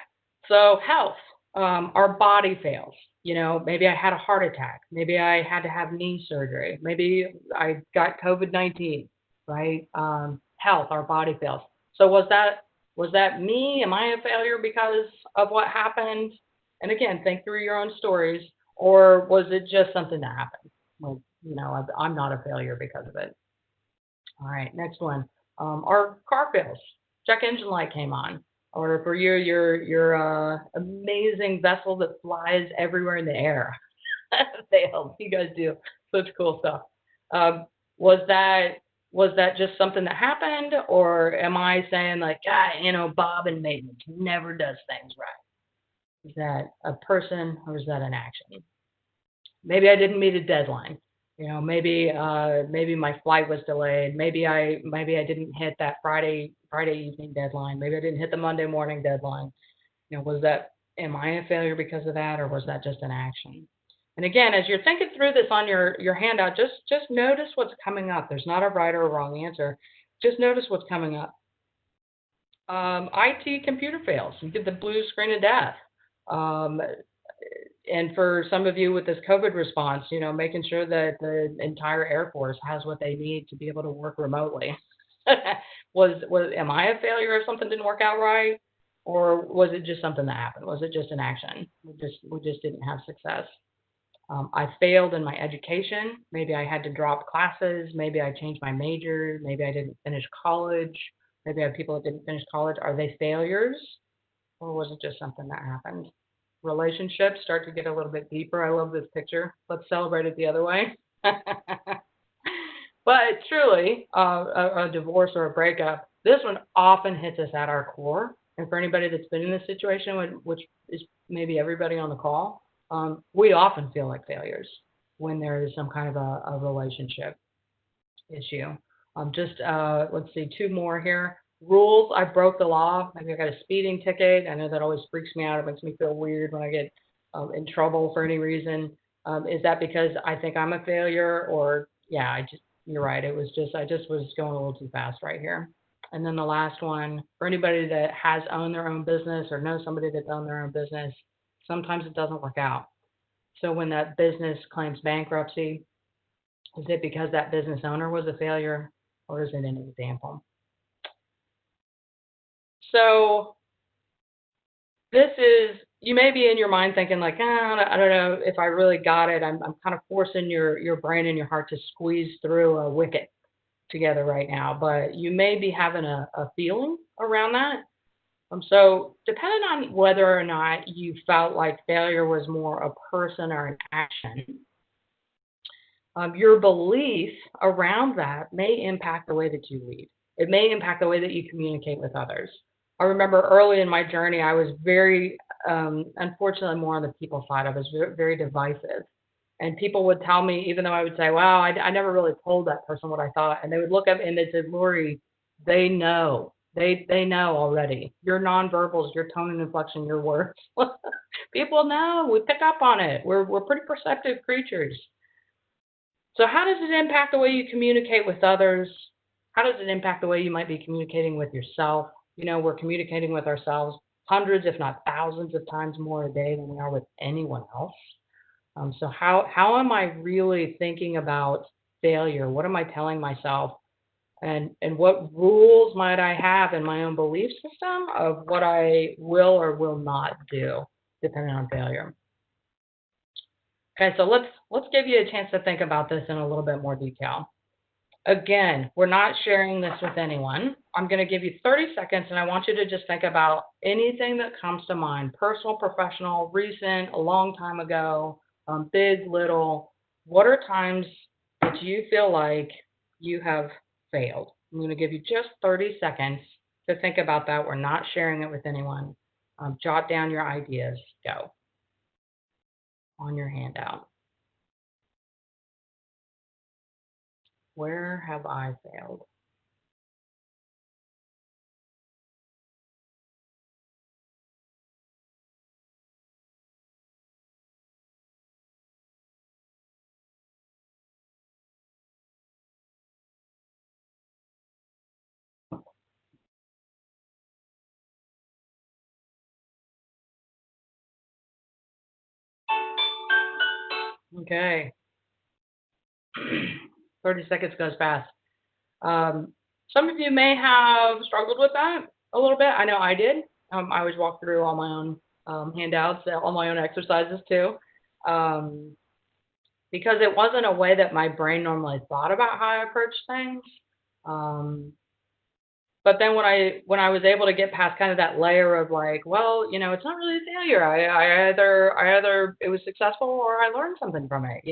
[SPEAKER 2] so health. Our body fails. You know, maybe I had a heart attack. Maybe I had to have knee surgery. Maybe I got COVID-19. Right? Health. Our body fails. So was that me? Am I a failure because of what happened? And again, think through your own stories, or was it just something that happened? Well, I'm not a failure because of it. All right, next one. Our car fails. Check engine light came on. Or for you, your amazing vessel that flies everywhere in the air failed. You guys do such cool stuff. Um, was that just something that happened, or am I saying like, Bob in maintenance never does things right? Is that a person, or is that an action? Maybe I didn't meet a deadline. Maybe my flight was delayed. Maybe I didn't hit that Friday evening deadline. Maybe I didn't hit the Monday morning deadline. Am I a failure because of that, or was that just an action? And again, as you're thinking through this on your handout, just notice what's coming up. There's not a right or a wrong answer. Just notice what's coming up. IT computer fails. You get the blue screen of death. Um, and for some of you with this COVID response, making sure that the entire Air Force has what they need to be able to work remotely. Am I a failure if something didn't work out right? Or was it just something that happened? Was it just an action? We just didn't have success. I failed in my education. Maybe I had to drop classes. Maybe I changed my major. Maybe I didn't finish college. Maybe I have people that didn't finish college. Are they failures? Or was it just something that happened? Relationships start to get a little bit deeper. I love this picture. Let's celebrate it the other way. But truly, a divorce or a breakup, this one often hits us at our core. And for anybody that's been in this situation, which is maybe everybody on the call, we often feel like failures when there is some kind of a relationship issue. Let's see, two more here. Rules, I broke the law. Maybe I got a speeding ticket. I know that always freaks me out. It makes me feel weird when I get in trouble for any reason. Is that because I think I'm a failure, or you're right. I just was going a little too fast right here. And then the last one, for anybody that has owned their own business or knows somebody that's owned their own business, sometimes it doesn't work out. So when that business claims bankruptcy, is it because that business owner was a failure, or is it an example? So you may be in your mind thinking like, I don't know if I really got it. I'm kind of forcing your brain and your heart to squeeze through a wicket together right now, but you may be having a feeling around that. So depending on whether or not you felt like failure was more a person or an action, your belief around that may impact the way that you lead. It may impact the way that you communicate with others. I remember early in my journey, I was very, unfortunately, more on the people side. I was very, very divisive. And people would tell me, even though I would say, wow, I never really told that person what I thought. And they would look at me and they'd say, Lori, they know. They know already. Your nonverbals, your tone and inflection, your words. People know. We pick up on it. We're pretty perceptive creatures. So how does it impact the way you communicate with others? How does it impact the way you might be communicating with yourself? We're communicating with ourselves hundreds, if not thousands of times more a day than we are with anyone else. So how am I really thinking about failure? What am I telling myself? And what rules might I have in my own belief system of what I will or will not do, depending on failure? Okay, so let's give you a chance to think about this in a little bit more detail. Again, we're not sharing this with anyone. I'm going to give you 30 seconds, and I want you to just think about anything that comes to mind, personal, professional, recent, a long time ago, big, little. What are times that you feel like you have failed? I'm going to give you just 30 seconds to think about that. We're not sharing it with anyone. Jot down your ideas. Go on your handout. Where have I failed? Okay. 30 seconds goes fast. Some of you may have struggled with that a little bit. I know I did. I always walk through all my own handouts, all my own exercises too, because it wasn't a way that my brain normally thought about how I approach things. But then when I was able to get past kind of that layer of like, well, it's not really a failure. I either it was successful or I learned something from it.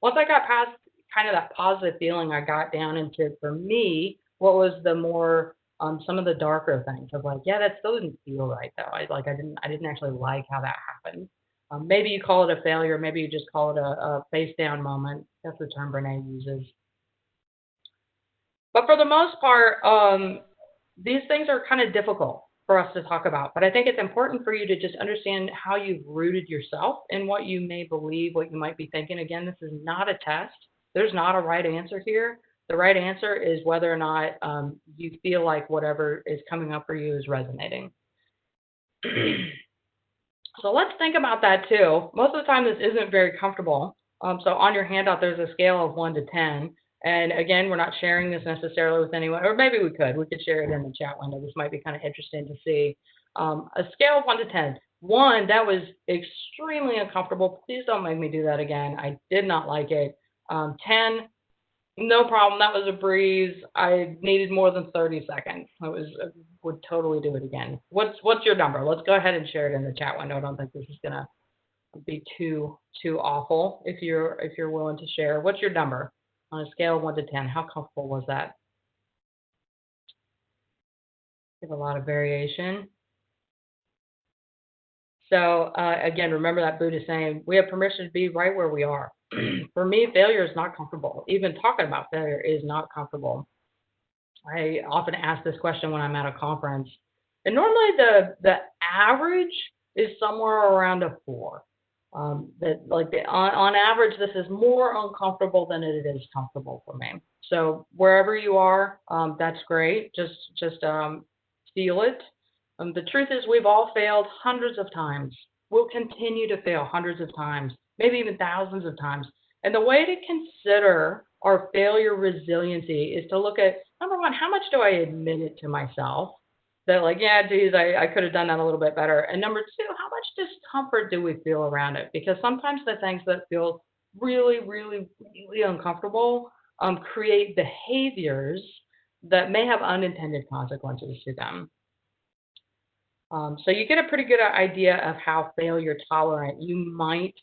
[SPEAKER 2] Once I got past kind of that positive feeling, I got down into, for me, what was the more some of the darker things of like, yeah, that still didn't feel right though. I didn't actually like how that happened. Maybe you call it a failure. Maybe you just call it a face down moment. That's the term Brene uses. But for the most part, these things are kind of difficult for us to talk about. But I think it's important for you to just understand how you've rooted yourself in what you may believe, what you might be thinking. Again, this is not a test. There's not a right answer here. The right answer is whether or not you feel like whatever is coming up for you is resonating. So let's think about that too. Most of the time, this isn't very comfortable. So on your handout, there's a scale of 1 to 10. And again, we're not sharing this necessarily with anyone, or maybe we could. We could share it in the chat window. This might be kind of interesting to see. A scale of 1 to 10. 1, that was extremely uncomfortable. Please don't make me do that again. I did not like it. 10, no problem. That was a breeze. I needed more than 30 seconds. I would totally do it again. What's your number? Let's go ahead and share it in the chat window. I don't think this is gonna be too awful if you're willing to share. What's your number on a scale of 1 to 10? How comfortable was that? Give a lot of variation. So again, remember that Buddha saying, we have permission to be right where we are. For me, failure is not comfortable. Even talking about failure is not comfortable. I often ask this question when I'm at a conference, and normally the average is somewhere around a 4. On average, this is more uncomfortable than it is comfortable for me. So wherever you are, that's great. Just feel it. The truth is, we've all failed hundreds of times. We'll continue to fail hundreds of times, maybe even thousands of times. And the way to consider our failure resiliency is to look at, number one, how much do I admit it to myself? That like, yeah, geez, I could have done that a little bit better. And number two, how much discomfort do we feel around it? Because sometimes the things that feel really, really, really uncomfortable create behaviors that may have unintended consequences to them. So you get a pretty good idea of how failure tolerant you might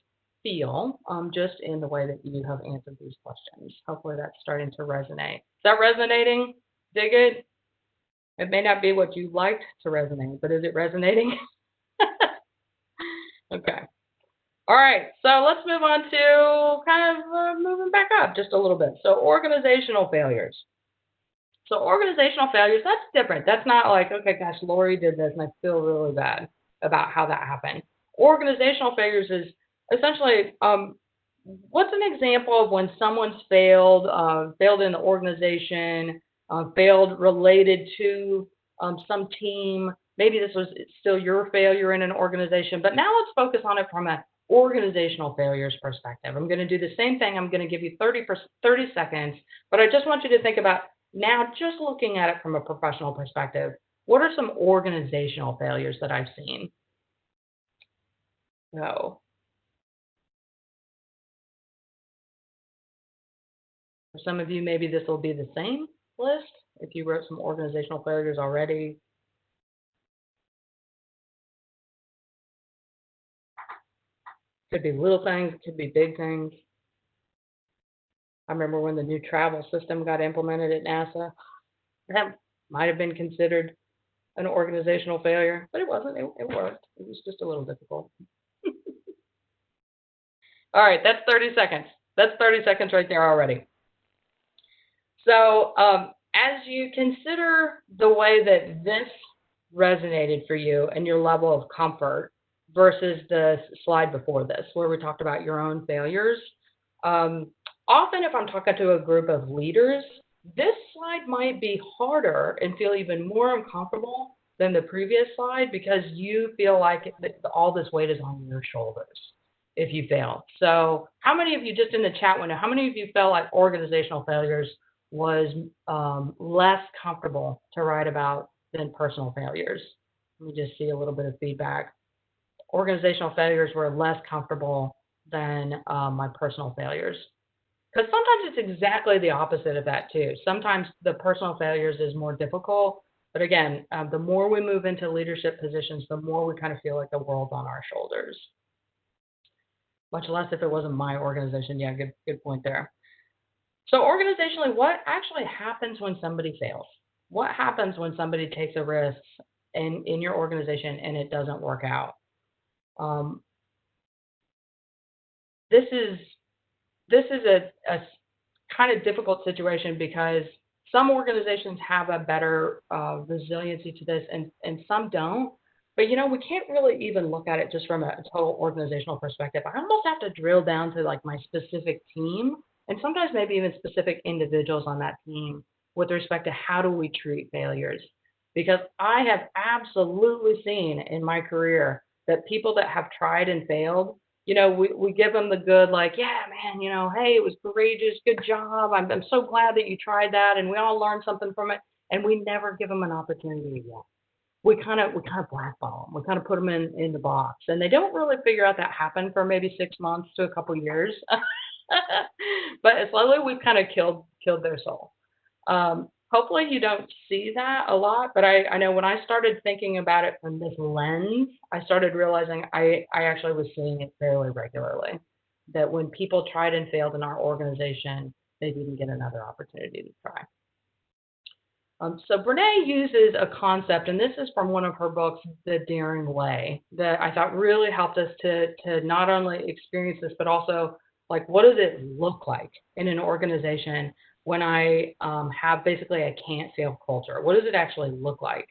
[SPEAKER 2] feel just in the way that you have answered these questions. Hopefully that's starting to resonate. Is that resonating? Dig it? It may not be what you liked to resonate, but is it resonating? Okay. All right. So let's move on to kind of moving back up just a little bit. So organizational failures. So organizational failures, that's different. That's not like, okay, gosh, Lori did this and I feel really bad about how that happened. Organizational failures is essentially, what's an example of when someone's failed in the organization, failed related to some team? Maybe this was still your failure in an organization, but now let's focus on it from an organizational failures perspective. I'm going to do the same thing. I'm going to give you 30 seconds, but I just want you to think about now, just looking at it from a professional perspective, what are some organizational failures that I've seen? So, for some of you, maybe this will be the same list if you wrote some organizational failures already. Could be little things, it could be big things. I remember when the new travel system got implemented at NASA. That might have been considered an organizational failure, but it wasn't. It worked. It was just a little difficult. All right, that's 30 seconds. That's 30 seconds right there already. So as you consider the way that this resonated for you and your level of comfort versus the slide before this, where we talked about your own failures, often if I'm talking to a group of leaders, this slide might be harder and feel even more uncomfortable than the previous slide because you feel like all this weight is on your shoulders if you fail. So how many of you, just in the chat window, how many of you felt like organizational failures was less comfortable to write about than personal failures? Let me just see a little bit of feedback. Organizational failures were less comfortable than my personal failures. Because sometimes it's exactly the opposite of that too. Sometimes the personal failures is more difficult. But again, the more we move into leadership positions, the more we kind of feel like the world's on our shoulders. Much less if it wasn't my organization. Yeah, good point there. So organizationally, what actually happens when somebody fails? What happens when somebody takes a risk in your organization and it doesn't work out? This is a kind of difficult situation because some organizations have a better resiliency to this and some don't. But, you know, we can't really even look at it just from a total organizational perspective. I almost have to drill down to like my specific team and sometimes maybe even specific individuals on that team with respect to how do we treat failures. Because I have absolutely seen in my career that people that have tried and failed, you know, we give them the good, like, yeah, man, you know, hey, it was courageous, good job. I'm so glad that you tried that, and we all learned something from it. And we never give them an opportunity again. We kind of blackball them. We kind of put them in the box, and they don't really figure out that happened for maybe 6 months to a couple years. But slowly we've kind of killed their soul. Hopefully you don't see that a lot, but I know when I started thinking about it from this lens, I started realizing I actually was seeing it fairly regularly, that when people tried and failed in our organization, they didn't get another opportunity to try. So Brene uses a concept, and this is from one of her books, The Daring Way, that I thought really helped us to not only experience this, but also like, what does it look like in an organization when I have basically a can't fail culture? What does it actually look like?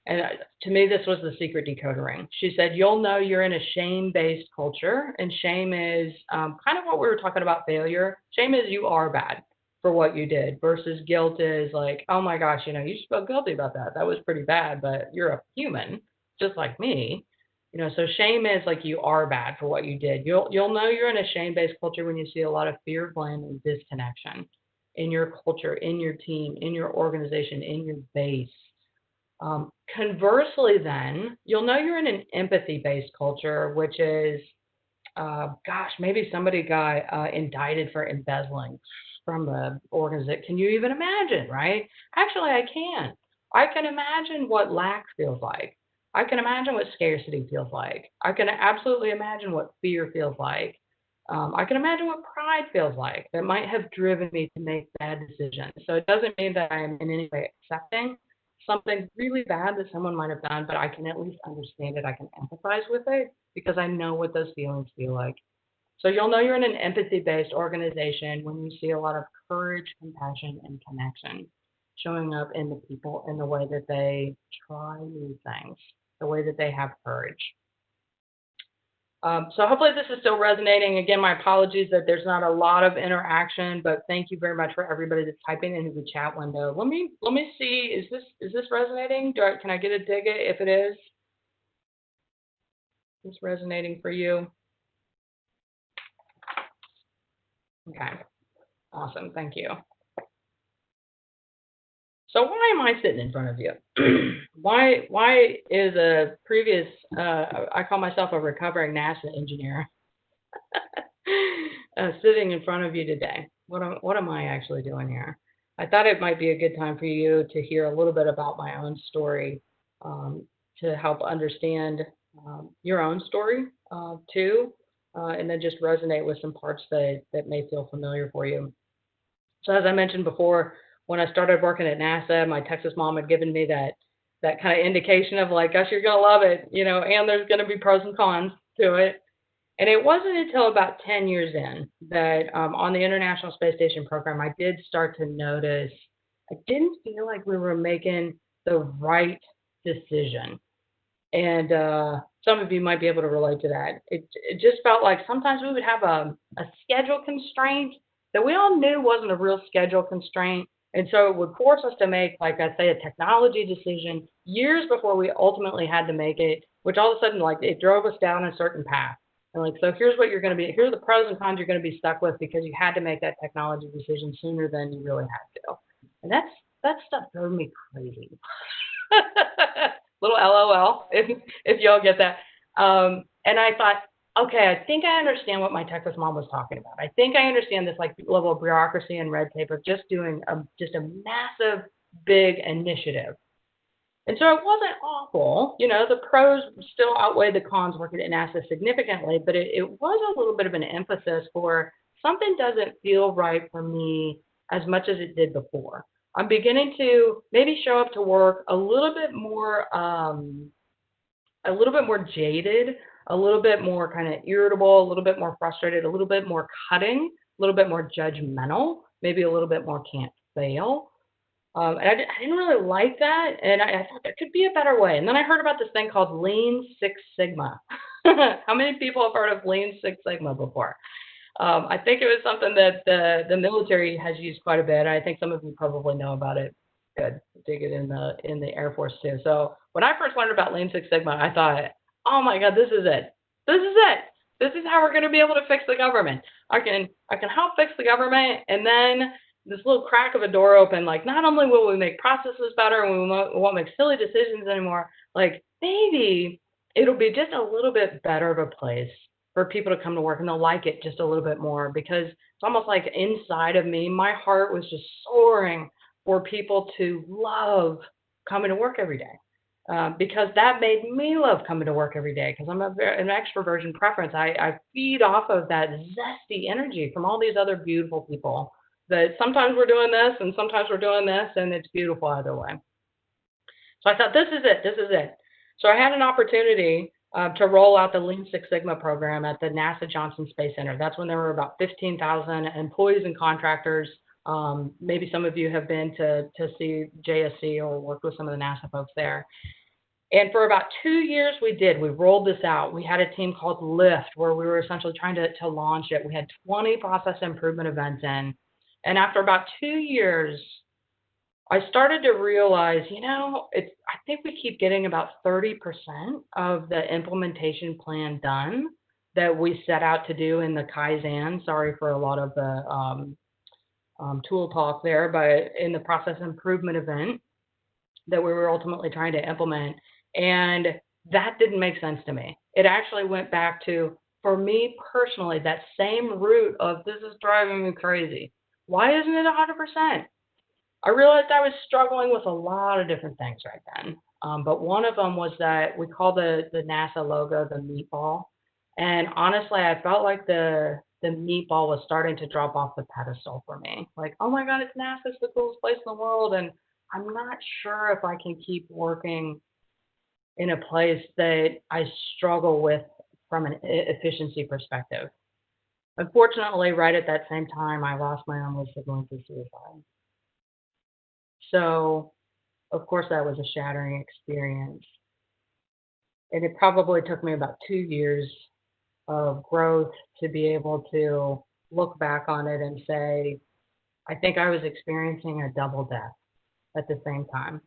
[SPEAKER 2] And to me, this was the secret decoder ring. She said, you'll know you're in a shame-based culture, and shame is kind of what we were talking about failure. Shame is you are bad for what you did versus guilt is like, oh my gosh, you know, you should feel guilty about that. That was pretty bad, but you're a human just like me. You know, so shame is like you are bad for what you did. You'll know you're in a shame-based culture when you see a lot of fear, blame, and disconnection in your culture, in your team, in your organization, in your base. Conversely, then, you'll know you're in an empathy-based culture, which is, gosh, maybe somebody got indicted for embezzling from the organization. Can you even imagine, right? Actually, I can. I can imagine what lack feels like. I can imagine what scarcity feels like. I can absolutely imagine what fear feels like. I can imagine what pride feels like that might have driven me to make bad decisions. So it doesn't mean that I am in any way accepting something really bad that someone might have done, but I can at least understand it. I can empathize with it because I know what those feelings feel like. So you'll know you're in an empathy-based organization when you see a lot of courage, compassion, and connection showing up in the people in the way that they try new things, the way that they have courage. So hopefully this is still resonating. Again, my apologies that there's not a lot of interaction, but thank you very much for everybody that's typing into the chat window. Let me see, is this resonating? Can I get a dig it if it is? Is this resonating for you? Okay, awesome, thank you. So why am I sitting in front of you? Why is a previous, I call myself a recovering NASA engineer, sitting in front of you today? What am I actually doing here? I thought it might be a good time for you to hear a little bit about my own story to help understand your own story too. and then just resonate with some parts that may feel familiar for you. So as I mentioned before, when I started working at NASA, my Texas mom had given me that kind of indication of like, gosh, you're gonna love it, and there's gonna be pros and cons to it. And it wasn't until about 10 years in that on the International Space Station program, I did start to notice I didn't feel like we were making the right decision. And some of you might be able to relate to that. It just felt like sometimes we would have a schedule constraint that we all knew wasn't a real schedule constraint. And so it would force us to make, like I say, a technology decision years before we ultimately had to make it, which all of a sudden, like, it drove us down a certain path. And like, so here's what you're going to be, here are the pros and cons you're going to be stuck with because you had to make that technology decision sooner than you really had to. And that stuff drove me crazy. Little LOL, if y'all get that. And I thought, okay, I think I understand what my Texas mom was talking about. I think I understand this like level of bureaucracy and red tape of just doing just a massive, big initiative. And so it wasn't awful. The pros still outweigh the cons working at NASA significantly, but it was a little bit of an emphasis for something doesn't feel right for me as much as it did before. I'm beginning to maybe show up to work a little bit more jaded, a little bit more kind of irritable, a little bit more frustrated, a little bit more cutting, a little bit more judgmental, maybe a little bit more can't fail. And I didn't really like that, and I thought there could be a better way. And then I heard about this thing called Lean Six Sigma. How many people have heard of Lean Six Sigma before? I think it was something that the military has used quite a bit. I think some of you probably know about it. Good, dig it in the Air Force too. So when I first learned about Lean Six Sigma, I thought, oh my God, this is it. This is it. This is how we're going to be able to fix the government. I can help fix the government, and then this little crack of a door open. Like, not only will we make processes better and we won't make silly decisions anymore, like maybe it'll be just a little bit better of a place for people to come to work, and they'll like it just a little bit more, because it's almost like inside of me, my heart was just soaring for people to love coming to work every day, because that made me love coming to work every day, because I'm an extroversion preference. I feed off of that zesty energy from all these other beautiful people that sometimes we're doing this and sometimes we're doing this, and it's beautiful either way. So I thought, this is it. This is it. So I had an opportunity to roll out the Lean Six Sigma program at the NASA Johnson Space Center. That's when there were about 15,000 employees and contractors. Maybe some of you have been to see JSC or worked with some of the NASA folks there. And for about 2 years, we rolled this out. We had a team called Lift, where we were essentially trying to launch it. We had 20 process improvement events in. And after about 2 years, I started to realize, I think we keep getting about 30% of the implementation plan done that we set out to do in the Kaizen. Sorry for a lot of the tool talk there, but in the process improvement event that we were ultimately trying to implement. And that didn't make sense to me. It actually went back to, for me personally, that same root of, this is driving me crazy. Why isn't it 100%? I realized I was struggling with a lot of different things right then. But one of them was that we call the NASA logo the meatball. And honestly, I felt like the meatball was starting to drop off the pedestal for me. Like, oh my God, it's NASA, it's the coolest place in the world. And I'm not sure if I can keep working in a place that I struggle with from an efficiency perspective. Unfortunately, right at that same time, I lost my only sibling to suicide. So, of course, that was a shattering experience. And it probably took me about 2 years of growth to be able to look back on it and say, I think I was experiencing a double death at the same time.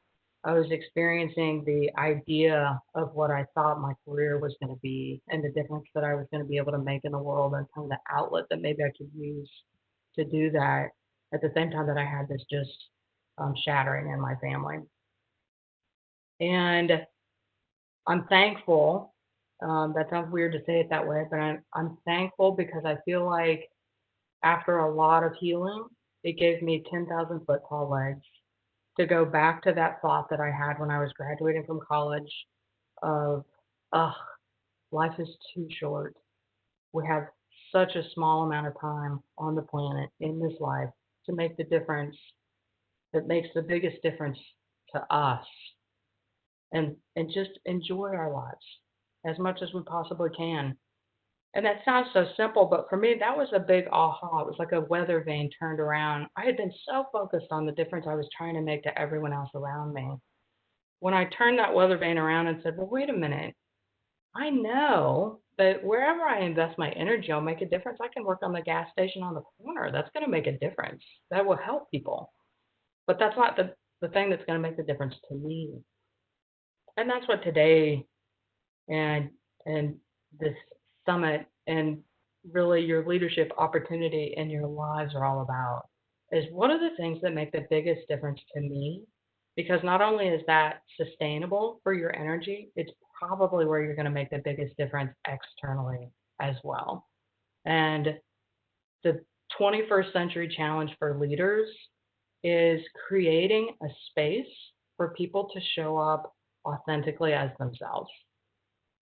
[SPEAKER 2] I was experiencing the idea of what I thought my career was going to be and the difference that I was going to be able to make in the world, and kind of the outlet that maybe I could use to do that, at the same time that I had this just shattering in my family. And I'm thankful. That sounds weird to say it that way, but I'm thankful because I feel like after a lot of healing, it gave me 10,000 foot tall legs to go back to that thought that I had when I was graduating from college of, life is too short. We have such a small amount of time on the planet in this life to make the difference that makes the biggest difference to us, and just enjoy our lives as much as we possibly can. And that sounds so simple, but for me, that was a big aha. It was like a weather vane turned around. I had been so focused on the difference I was trying to make to everyone else around me. When I turned that weather vane around and said, well, wait a minute, I know that wherever I invest my energy, I'll make a difference. I can work on the gas station on the corner. That's going to make a difference. That will help people. But that's not the thing that's going to make the difference to me. And that's what today and this summit and really your leadership opportunity in your lives are all about, is what are the things that make the biggest difference to me? Because not only is that sustainable for your energy, it's probably where you're going to make the biggest difference externally as well. And the 21st century challenge for leaders is creating a space for people to show up authentically as themselves,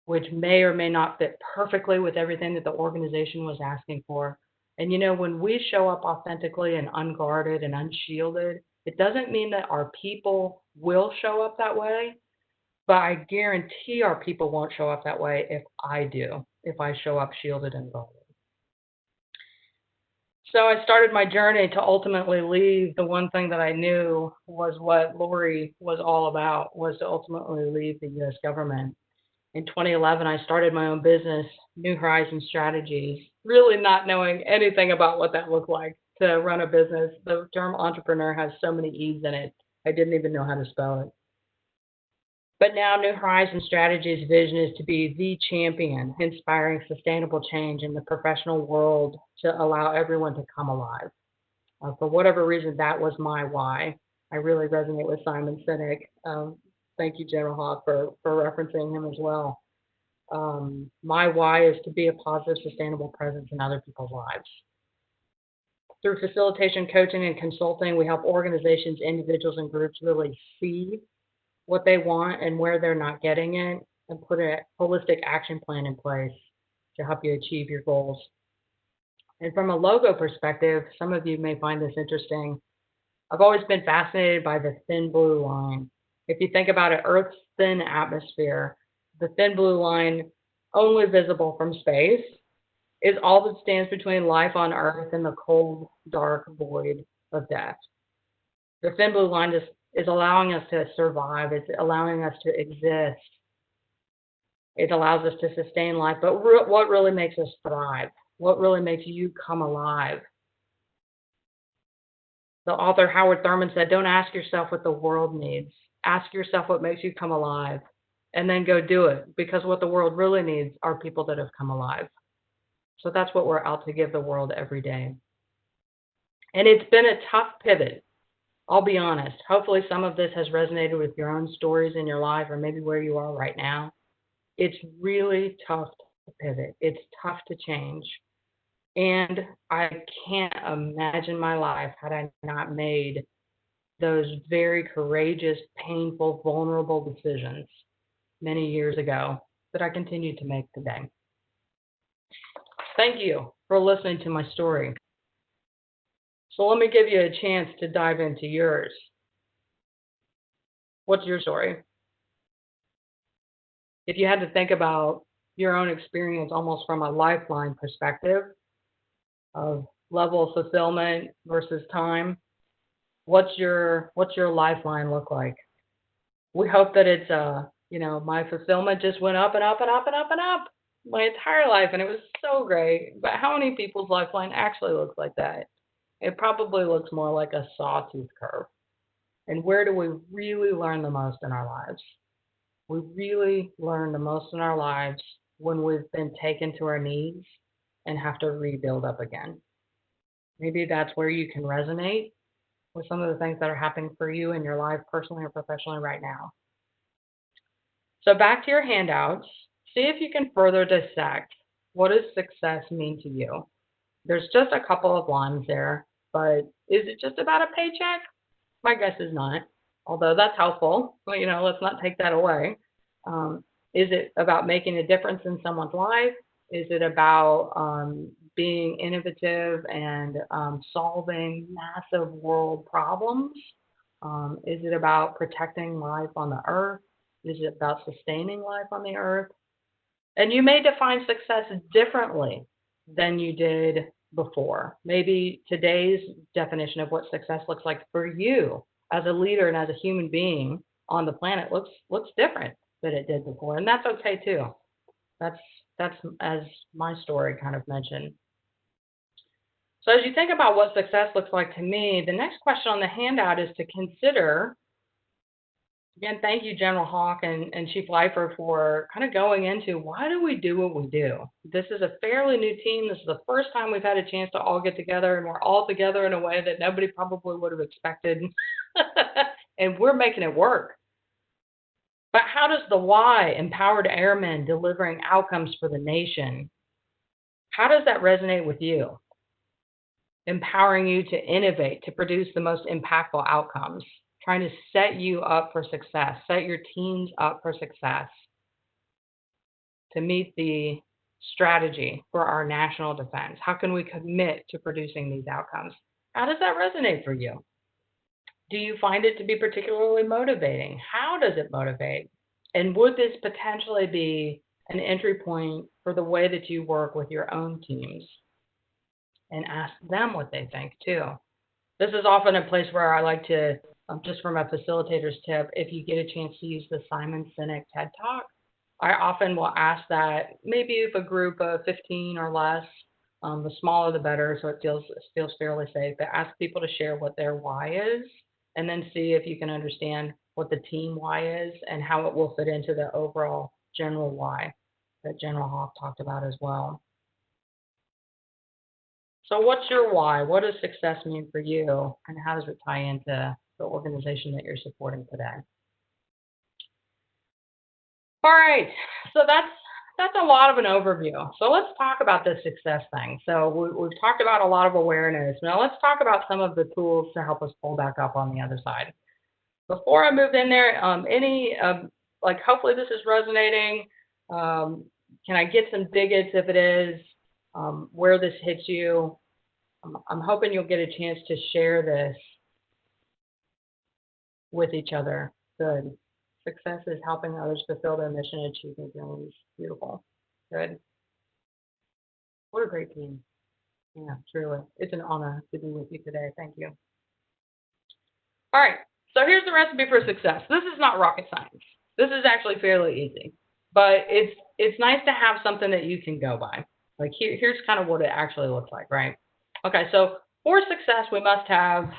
[SPEAKER 2] which may or may not fit perfectly with everything that the organization was asking for. And when we show up authentically and unguarded and unshielded, it doesn't mean that our people will show up that way, but I guarantee our people won't show up that way if I do, if I show up shielded and guarded. So I started my journey to ultimately leave the one thing that I knew was what Lori was all about, was to ultimately leave the U.S. government. In 2011, I started my own business, New Horizons Strategies, really not knowing anything about what that looked like to run a business. The term entrepreneur has so many E's in it, I didn't even know how to spell it. But now New Horizons Strategies' vision is to be the champion, inspiring sustainable change in the professional world to allow everyone to come alive. For whatever reason, that was my why. I really resonate with Simon Sinek. Thank you, General Hawk, for referencing him as well. My why is to be a positive, sustainable presence in other people's lives. Through facilitation, coaching, and consulting, we help organizations, individuals, and groups really see what they want and where they're not getting it, and put a holistic action plan in place to help you achieve your goals. And from a logo perspective, some of you may find this interesting. I've always been fascinated by the thin blue line. If you think about it, Earth's thin atmosphere, the thin blue line, only visible from space, is all that stands between life on Earth and the cold, dark void of death. The thin blue line is allowing us to survive. It's allowing us to exist. It allows us to sustain life. But what really makes us thrive? What really makes you come alive? The author Howard Thurman said, don't ask yourself what the world needs. Ask yourself what makes you come alive, and then go do it, because what the world really needs are people that have come alive. So that's what we're out to give the world every day. And it's been a tough pivot. I'll be honest. Hopefully some of this has resonated with your own stories in your life, or maybe where you are right now. It's really tough to pivot. It's tough to change. And I can't imagine my life had I not made those very courageous, painful, vulnerable decisions many years ago that I continue to make today. Thank you for listening to my story. So let me give you a chance to dive into yours. What's your story? If you had to think about your own experience almost from a lifeline perspective of level of fulfillment versus time, what's your lifeline look like? We hope that it's my fulfillment just went up and up and up and up and up my entire life, and it was so great. But how many people's lifeline actually looks like that? It probably looks more like a sawtooth curve. And where do we really learn the most in our lives? We really learn the most in our lives when we've been taken to our knees and have to rebuild up again. Maybe that's where you can resonate with some of the things that are happening for you in your life, personally or professionally right now. So back to your handouts, see if you can further dissect what does success mean to you. There's just a couple of lines there, but is it just about a paycheck? My guess is not, although that's helpful. But, let's not take that away. Is it about making a difference in someone's life? Is it about being innovative and solving massive world problems? Is it about protecting life on the earth? Is it about sustaining life on the earth? And you may define success differently than you did before. Maybe today's definition of what success looks like for you as a leader and as a human being on the planet looks different than it did before, and that's okay too. That's as my story kind of mentioned. So as you think about what success looks like to me, the next question on the handout is to consider. Again, thank you, General Hawk and Chief Lifer, for kind of going into why do we do what we do. This is a fairly new team. This is the first time we've had a chance to all get together, and we're all together in a way that nobody probably would have expected. And we're making it work. But how does the why, empowered airmen delivering outcomes for the nation, how does that resonate with you? Empowering you to innovate, to produce the most impactful outcomes, trying to set you up for success, set your teams up for success, to meet the strategy for our national defense. How can we commit to producing these outcomes? How does that resonate for you? Do you find it to be particularly motivating? How does it motivate? And would this potentially be an entry point for the way that you work with your own teams? And ask them what they think too. This is often a place where I like to, just from a facilitator's tip, if you get a chance to use the Simon Sinek TED Talk, I often will ask that maybe if a group of 15 or less, the smaller the better, so it feels fairly safe, but ask people to share what their why is, and then see if you can understand what the team why is and how it will fit into the overall general why that General Hawk talked about as well. So what's your why? What does success mean for you? And how does it tie into the organization that you're supporting today? All right, so that's a lot of an overview. So let's talk about this success thing. So we've talked about a lot of awareness. Now let's talk about some of the tools to help us pull back up on the other side. Before I move in there, hopefully this is resonating. Can I get some bigots if it is? Where this hits you. I'm hoping you'll get a chance to share this with each other. Good. Success is helping others fulfill their mission and achieve their dreams. Beautiful. Good. What a great team. Yeah, truly. It's an honor to be with you today. Thank you. All right. So here's the recipe for success. This is not rocket science. This is actually fairly easy, but it's nice to have something that you can go by. Like here's kind of what it actually looks like, right? Okay, so for success, we must have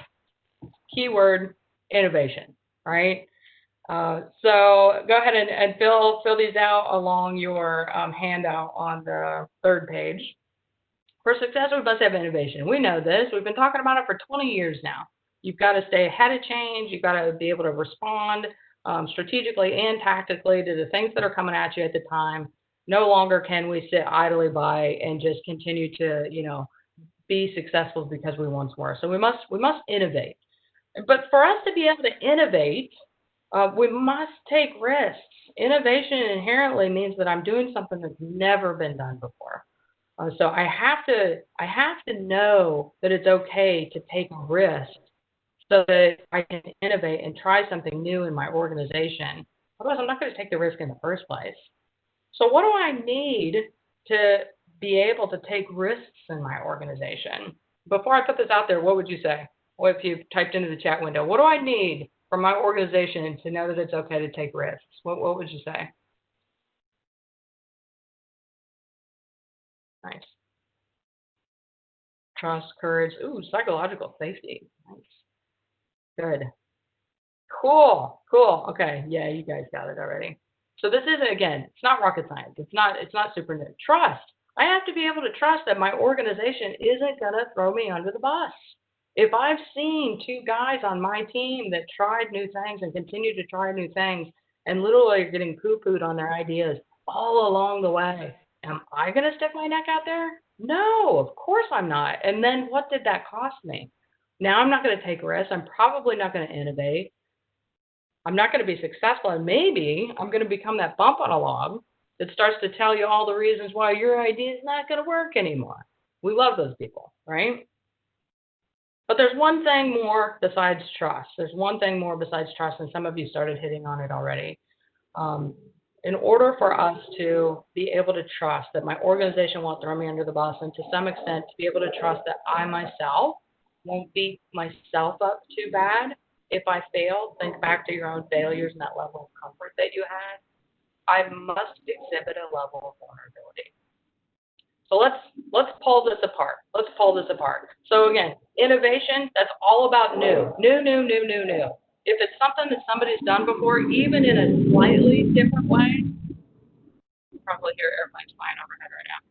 [SPEAKER 2] keyword innovation, right? So go ahead and fill these out along your handout on the third page. For success, we must have innovation. We know this. We've been talking about it for 20 years now. You've got to stay ahead of change. You've got to be able to respond strategically and tactically to the things that are coming at you at the time. No longer can we sit idly by and just continue to, be successful because we once were. So we must innovate. But for us to be able to innovate, we must take risks. Innovation inherently means that I'm doing something that's never been done before. So I have to know that it's okay to take a risk so that I can innovate and try something new in my organization. Otherwise, I'm not going to take the risk in the first place. So what do I need to be able to take risks in my organization? Before I put this out there, what would you say? What if you typed into the chat window? What do I need from my organization to know that it's okay to take risks? What would you say? Nice. Trust, courage. Ooh, psychological safety. Nice. Good. Cool. Okay. Yeah, you guys got it already. So this isn't, again, it's not rocket science. It's not super new. Trust. I have to be able to trust that my organization isn't going to throw me under the bus. If I've seen two guys on my team that tried new things and continue to try new things and literally are getting poo-pooed on their ideas all along the way, am I going to stick my neck out there? No, of course I'm not. And then what did that cost me? Now I'm not going to take risks. I'm probably not going to innovate. I'm not going to be successful, and maybe I'm going to become that bump on a log It starts to tell you all the reasons why your idea is not going to work anymore. We love those people, right? But there's one thing more besides trust. There's one thing more besides trust, and some of you started hitting on it already. In order for us to be able to trust that my organization won't throw me under the bus, and to some extent to be able to trust that I myself won't beat myself up too bad if I fail, think back to your own failures and that level of comfort that you had, I must exhibit a level of vulnerability. So let's pull this apart. Let's pull this apart. So again, innovation, that's all about new. New. If it's something that somebody's done before, even in a slightly different way, you probably hear airplanes flying overhead right now,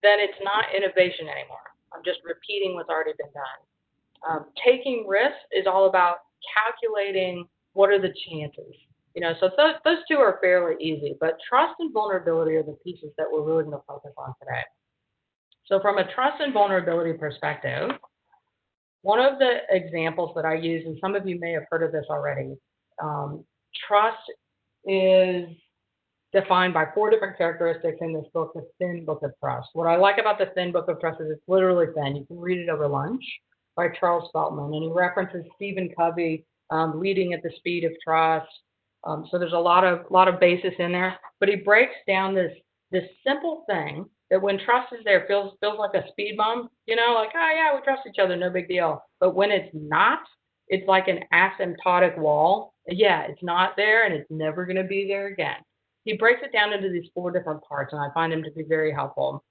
[SPEAKER 2] then it's not innovation anymore. I'm just repeating what's already been done. Taking risks is all about calculating what are the chances. So those two are fairly easy, but trust and vulnerability are the pieces that we're really going to focus on today. So from a trust and vulnerability perspective, one of the examples that I use, and some of you may have heard of this already, trust is defined by 4 different characteristics in this book, The Thin Book of Trust. What I like about The Thin Book of Trust is it's literally thin. You can read it over lunch, by Charles Feltman, and he references Stephen Covey, Leading at the Speed of Trust. So there's a lot of basis in there, but he breaks down this simple thing that when trust is there feels like a speed bump, like, oh yeah, we trust each other, no big deal. But when it's not, it's like an asymptotic wall. Yeah, it's not there and it's never going to be there again. He breaks it down into these 4 different parts, and I find them to be very helpful.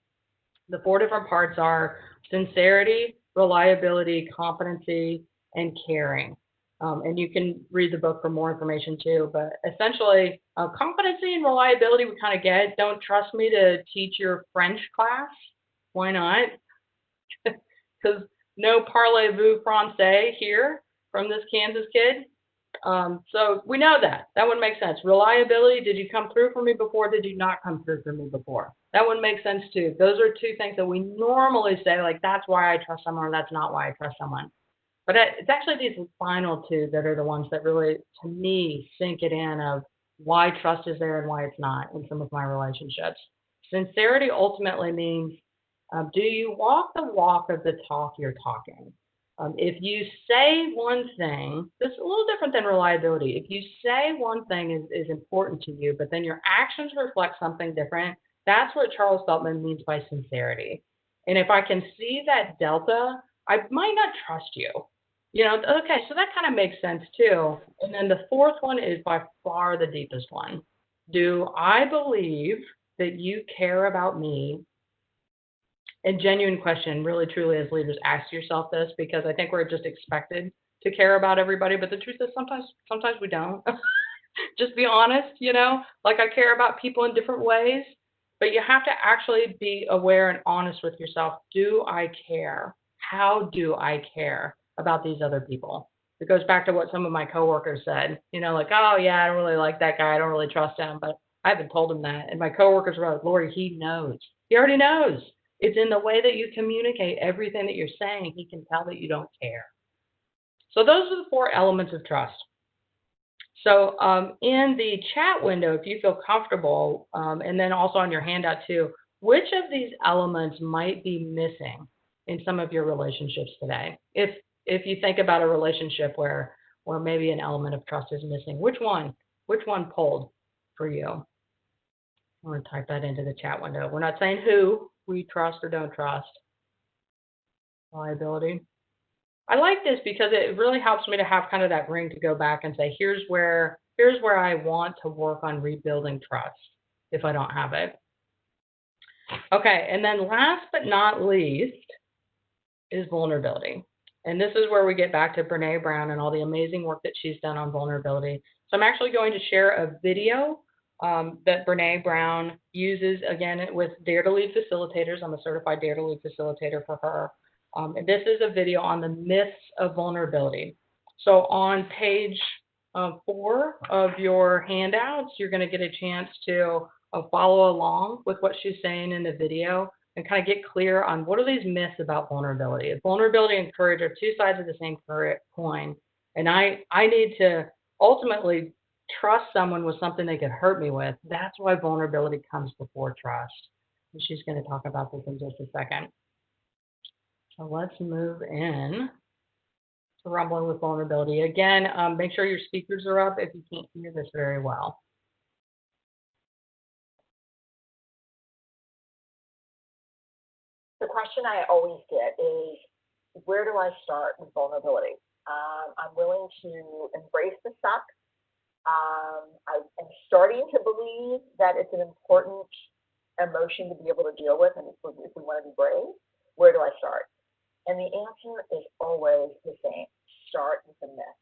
[SPEAKER 2] The 4 different parts are sincerity, reliability, competency, and caring. And you can read the book for more information too. But essentially, competency and reliability we kind of get. Don't trust me to teach your French class. Why not? Because no parlez-vous français here from this Kansas kid. So we know that. That one makes sense. Reliability, did you come through for me before? Did you not come through for me before? That one makes sense too. Those are 2 things that we normally say, like, that's why I trust someone, or that's not why I trust someone. But it's actually these final 2 that are the ones that really, to me, sink it in of why trust is there and why it's not in some of my relationships. Sincerity ultimately means, do you walk the walk of the talk you're talking? If you say one thing, this is a little different than reliability. If you say one thing is important to you, but then your actions reflect something different, that's what Charles Feltman means by sincerity. And if I can see that delta, I might not trust you. Okay, so that kind of makes sense too. And then the 4th one is by far the deepest one. Do I believe that you care about me? And genuine question, really truly as leaders, ask yourself this, because I think we're just expected to care about everybody, but the truth is sometimes we don't. Just be honest, like I care about people in different ways, but you have to actually be aware and honest with yourself. Do I care? How do I care about these other people? It goes back to what some of my coworkers said, like, oh yeah, I don't really like that guy. I don't really trust him, but I haven't told him that. And my coworkers were like, Lori, he knows. He already knows. It's in the way that you communicate everything that you're saying. He can tell that you don't care. So those are the 4 elements of trust. So in the chat window, if you feel comfortable, and then also on your handout too, which of these elements might be missing in some of your relationships today? If you think about a relationship where maybe an element of trust is missing, which one pulled for you? I'm going to type that into the chat window. We're not saying who we trust or don't trust. Reliability. I like this because it really helps me to have kind of that ring to go back and say, here's where I want to work on rebuilding trust if I don't have it. Okay, and then last but not least is vulnerability. And this is where we get back to Brené Brown and all the amazing work that she's done on vulnerability. So I'm actually going to share a video that Brené Brown uses, again, with Dare to Lead facilitators. I'm a certified Dare to Lead facilitator for her. And this is a video on the myths of vulnerability. So on page 4 of your handouts, you're going to get a chance to follow along with what she's saying in the video and kind of get clear on what are these myths about vulnerability. If vulnerability and courage are 2 sides of the same coin, and I need to ultimately trust someone with something they could hurt me with. That's why vulnerability comes before trust. And she's going to talk about this in just a second. So let's move in to rumbling with vulnerability. Again, make sure your speakers are up if you can't hear this very well.
[SPEAKER 3] The question I always get is, where do I start with vulnerability? I'm willing to embrace the suck. I am starting to believe that it's an important emotion to be able to deal with, and if we want to be brave, where do I start? And the answer is always the same. Start with the myths.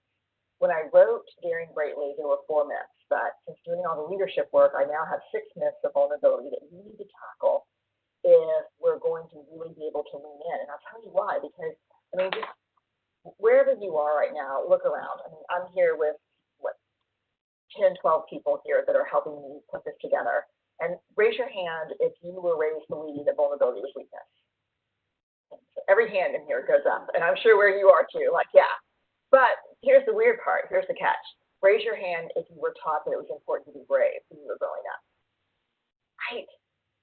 [SPEAKER 3] When I wrote Daring Greatly, there were 4 myths, but since doing all the leadership work, I now have 6 myths of vulnerability that we need to tackle if we're going to really be able to lean in. And I'll tell you why, because, I mean, just wherever you are right now, look around. I mean, I'm here with, 10, 12 people here that are helping me put this together. And raise your hand if you were raised believing that vulnerability was weakness. So every hand in here goes up, and I'm sure where you are too, like, yeah. But here's the weird part, here's the catch. Raise your hand if you were taught that it was important to be brave when you were growing up. Right,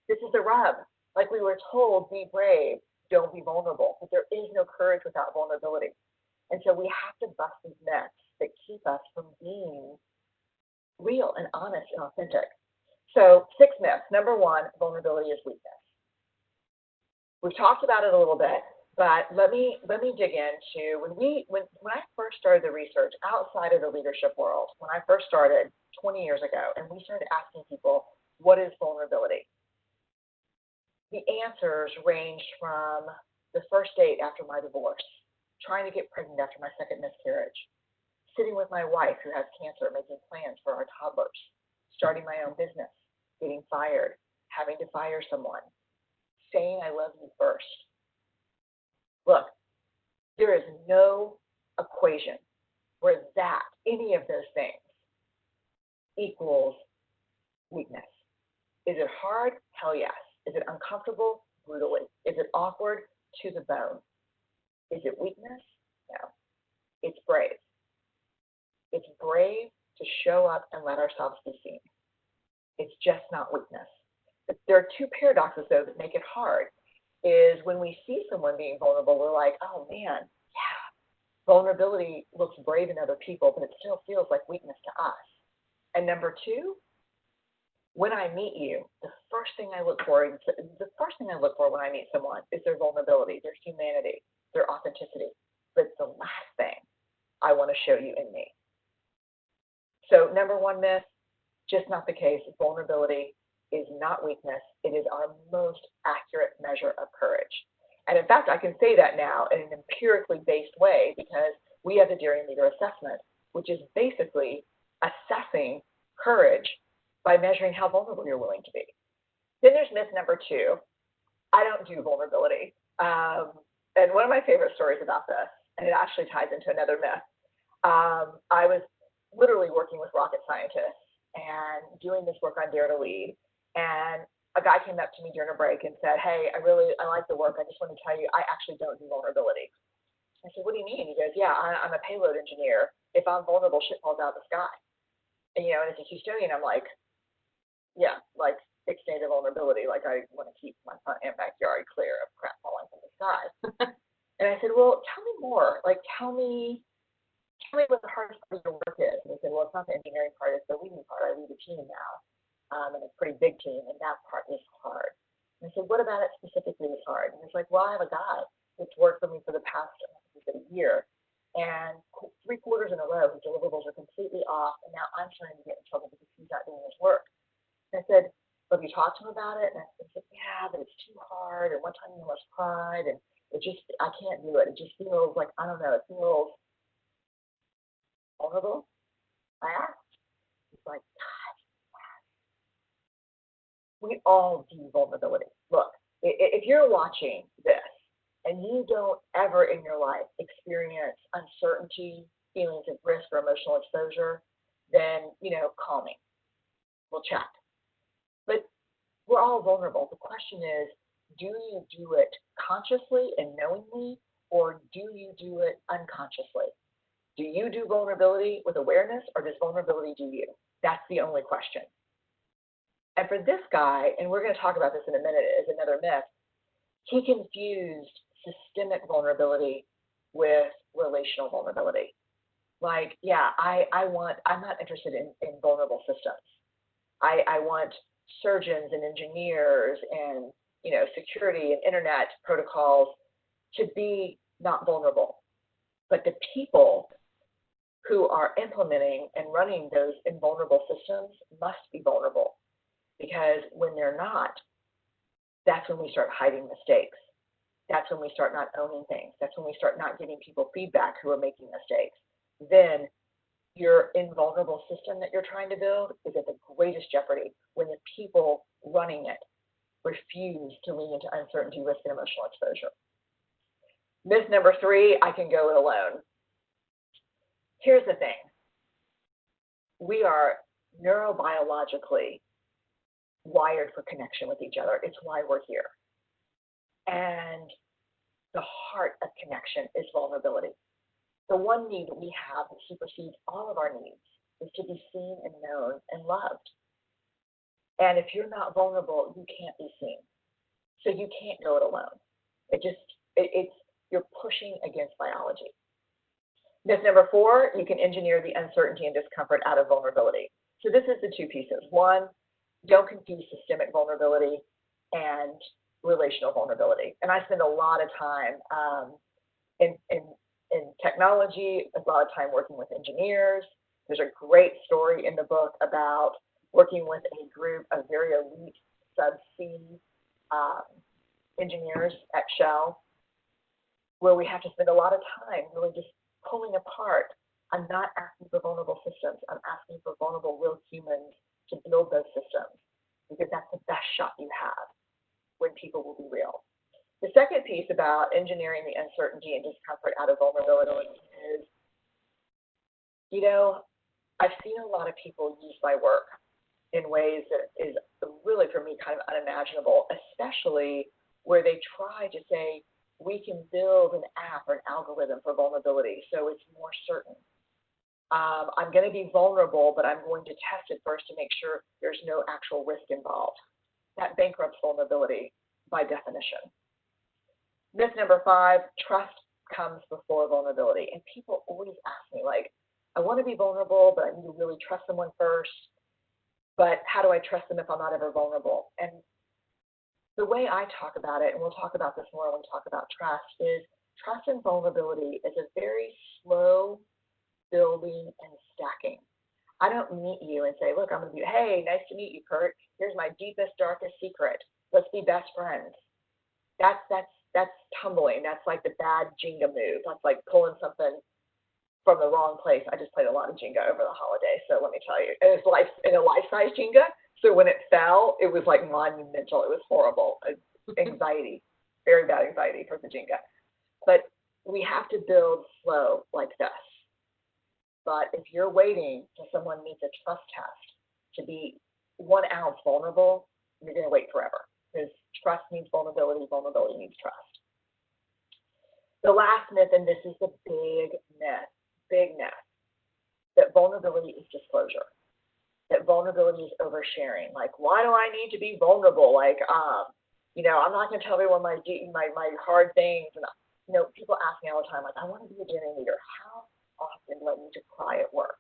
[SPEAKER 3] this is the rub. Like, we were told, be brave, don't be vulnerable, but there is no courage without vulnerability. And so we have to bust these myths that keep us from being real and honest and authentic. So 6 myths. Number 1, vulnerability is weakness. We've talked about it a little bit, but let me dig into when I first started the research outside of the leadership world, when I first started 20 years ago, and we started asking people, what is vulnerability? The answers ranged from the first date after my divorce, trying to get pregnant after my 2nd miscarriage, sitting with my wife who has cancer, making plans for our toddlers, starting my own business, getting fired, having to fire someone, saying I love you first. Look, there is no equation where any of those things equals weakness. Is it hard? Hell yes. Is it uncomfortable? Brutally. Is it awkward? To the bone. Is it weakness? No. It's brave. It's brave to show up and let ourselves be seen. It's just not weakness. There are 2 paradoxes, though, that make it hard. Is when we see someone being vulnerable, we're like, oh man, yeah, vulnerability looks brave in other people, but it still feels like weakness to us. And number 2, when I meet you, the first thing I look for when I meet someone is their vulnerability, their humanity, their authenticity. But it's the last thing I want to show you in me. So number 1 myth, just not the case. Vulnerability is not weakness. It is our most accurate measure of courage. And in fact, I can say that now in an empirically based way because we have the Daring Leader Assessment, which is basically assessing courage by measuring how vulnerable you're willing to be. Then there's myth number 2. I don't do vulnerability. And one of my favorite stories about this, and it actually ties into another myth, I was literally working with rocket scientists and doing this work on Dare to Lead. And a guy came up to me during a break and said, hey, I like the work. I just want to tell you, I actually don't do vulnerability. I said, what do you mean? He goes, yeah, I'm a payload engineer. If I'm vulnerable, shit falls out of the sky. And, and as a Houstonian, I'm like, yeah, like extended vulnerability. Like I want to keep my front and backyard clear of crap falling from the sky. And I said, well, tell me more. Like, tell me what the hardest part of your work is. And he said, well, it's not the engineering part, it's the leading part. I lead a team now, and a pretty big team, and that part is hard. And I said, what about it specifically is hard? And he's like, well, I have a guy that's worked for me for the past a year, and 3 quarters in a row, his deliverables are completely off, and now I'm starting to get in trouble because he's not doing his work. And I said, well, have you talked to him about it? And I said, yeah, but it's too hard, and one time he almost cried, and I can't do it. It just feels like, I don't know, it feels vulnerable. I asked. He's like, God, we all do vulnerability. Look, if you're watching this and you don't ever in your life experience uncertainty, feelings of risk or emotional exposure, then, call me. We'll chat. But we're all vulnerable. The question is, do you do it consciously and knowingly, or do you do it unconsciously? Do you do vulnerability with awareness, or does vulnerability do you? That's the only question. And for this guy, and we're going to talk about this in a minute, is another myth, he confused systemic vulnerability with relational vulnerability. Like, yeah, I'm not interested in vulnerable systems. I want surgeons and engineers and, security and internet protocols to be not vulnerable. But the people who are implementing and running those invulnerable systems must be vulnerable, because when they're not, that's when we start hiding mistakes. That's when we start not owning things. That's when we start not giving people feedback who are making mistakes. Then your invulnerable system that you're trying to build is at the greatest jeopardy when the people running it refuse to lean into uncertainty, risk, and emotional exposure. Myth number 3, I can go it alone. Here's the thing. We are neurobiologically wired for connection with each other. It's why we're here. And the heart of connection is vulnerability. The one need that we have that supersedes all of our needs is to be seen and known and loved. And if you're not vulnerable, you can't be seen. So you can't go it alone. You're pushing against biology. Myth number 4, you can engineer the uncertainty and discomfort out of vulnerability. So this is the 2 pieces. 1, don't confuse systemic vulnerability and relational vulnerability. And I spend a lot of time in technology, a lot of time working with engineers. There's a great story in the book about working with a group of very elite subsea engineers at Shell, where we have to spend a lot of time really just pulling apart. I'm not asking for vulnerable systems. I'm asking for vulnerable real humans to build those systems, because that's the best shot you have when people will be real. The second piece about engineering the uncertainty and discomfort out of vulnerability is, I've seen a lot of people use my work in ways that is really, for me, kind of unimaginable, especially where they try to say, we can build an app or an algorithm for vulnerability so it's more certain. I'm going to be vulnerable, but I'm going to test it first to make sure there's no actual risk involved. That bankrupts vulnerability by definition. Myth number 5, trust comes before vulnerability. And people always ask me, like, I want to be vulnerable, but I need to really trust someone first. But how do I trust them if I'm not ever vulnerable? And the way I talk about it, and we'll talk about this more when we talk about trust, is trust and vulnerability is a very slow building and stacking. I don't meet you and say, look, I'm going to be, hey, nice to meet you, Kurt. Here's my deepest, darkest secret. Let's be best friends. That's tumbling. That's like the bad Jenga move. That's like pulling something from the wrong place. I just played a lot of Jenga over the holiday, so let me tell you. It was in a life-size Jenga, so when it fell, it was like monumental. It was horrible. Anxiety, very bad anxiety for the Jenga. But we have to build slow like this. But if you're waiting till someone meets a trust test to be 1 ounce vulnerable, you're going to wait forever, because trust needs vulnerability, vulnerability needs trust. The last myth, and this is the big myth, that vulnerability is disclosure, that vulnerability is oversharing. Like, why do I need to be vulnerable? Like, I'm not going to tell everyone my hard things. And, people ask me all the time, like, I want to be a genuine leader. How often do I need to cry at work?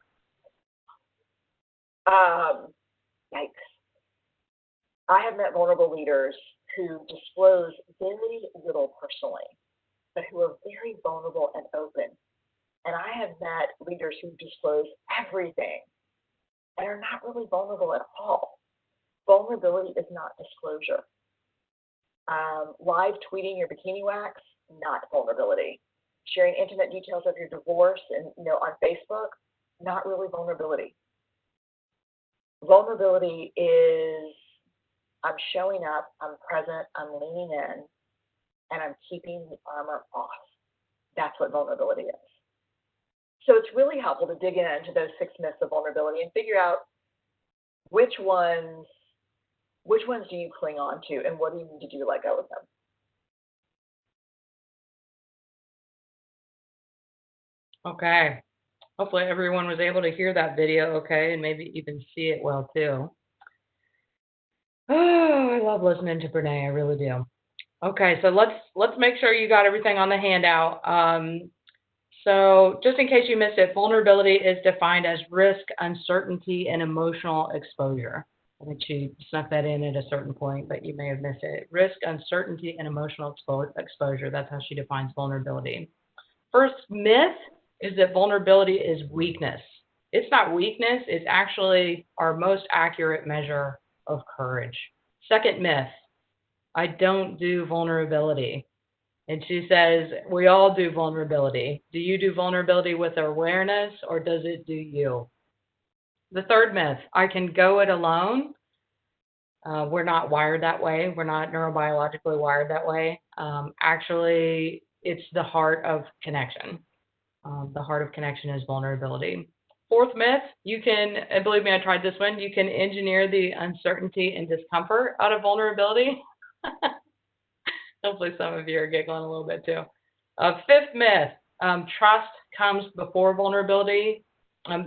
[SPEAKER 3] Yikes. I have met vulnerable leaders who disclose very little personally, but who are very vulnerable and open. And I have met leaders who disclose everything and are not really vulnerable at all. Vulnerability is not disclosure. Live tweeting your bikini wax, not vulnerability. Sharing intimate details of your divorce and on Facebook, not really vulnerability. Vulnerability is I'm showing up, I'm present, I'm leaning in, and I'm keeping the armor off. That's what vulnerability is. So it's really helpful to dig into those 6 myths of vulnerability and figure out which ones do you cling on to, and what do you need to do to let go of them.
[SPEAKER 2] Okay. Hopefully everyone was able to hear that video okay and maybe even see it well too. Oh, I love listening to Brene, I really do. Okay, so let's make sure you got everything on the handout. So just in case you missed it, vulnerability is defined as risk, uncertainty, and emotional exposure. I think she snuck that in at a certain point, but you may have missed it. Risk, uncertainty, and emotional exposure. That's how she defines vulnerability. First myth is that vulnerability is weakness. It's not weakness. It's actually our most accurate measure of courage. Second myth, I don't do vulnerability. And she says, we all do vulnerability. Do you do vulnerability with awareness, or does it do you? The third myth, I can go it alone. We're not wired that way. We're not neurobiologically wired that way. Actually, it's the heart of connection. The heart of connection is vulnerability. Fourth myth, you can, and believe me, I tried this one, you can engineer the uncertainty and discomfort out of vulnerability. Hopefully some of you are giggling a little bit too. Fifth myth, trust comes before vulnerability.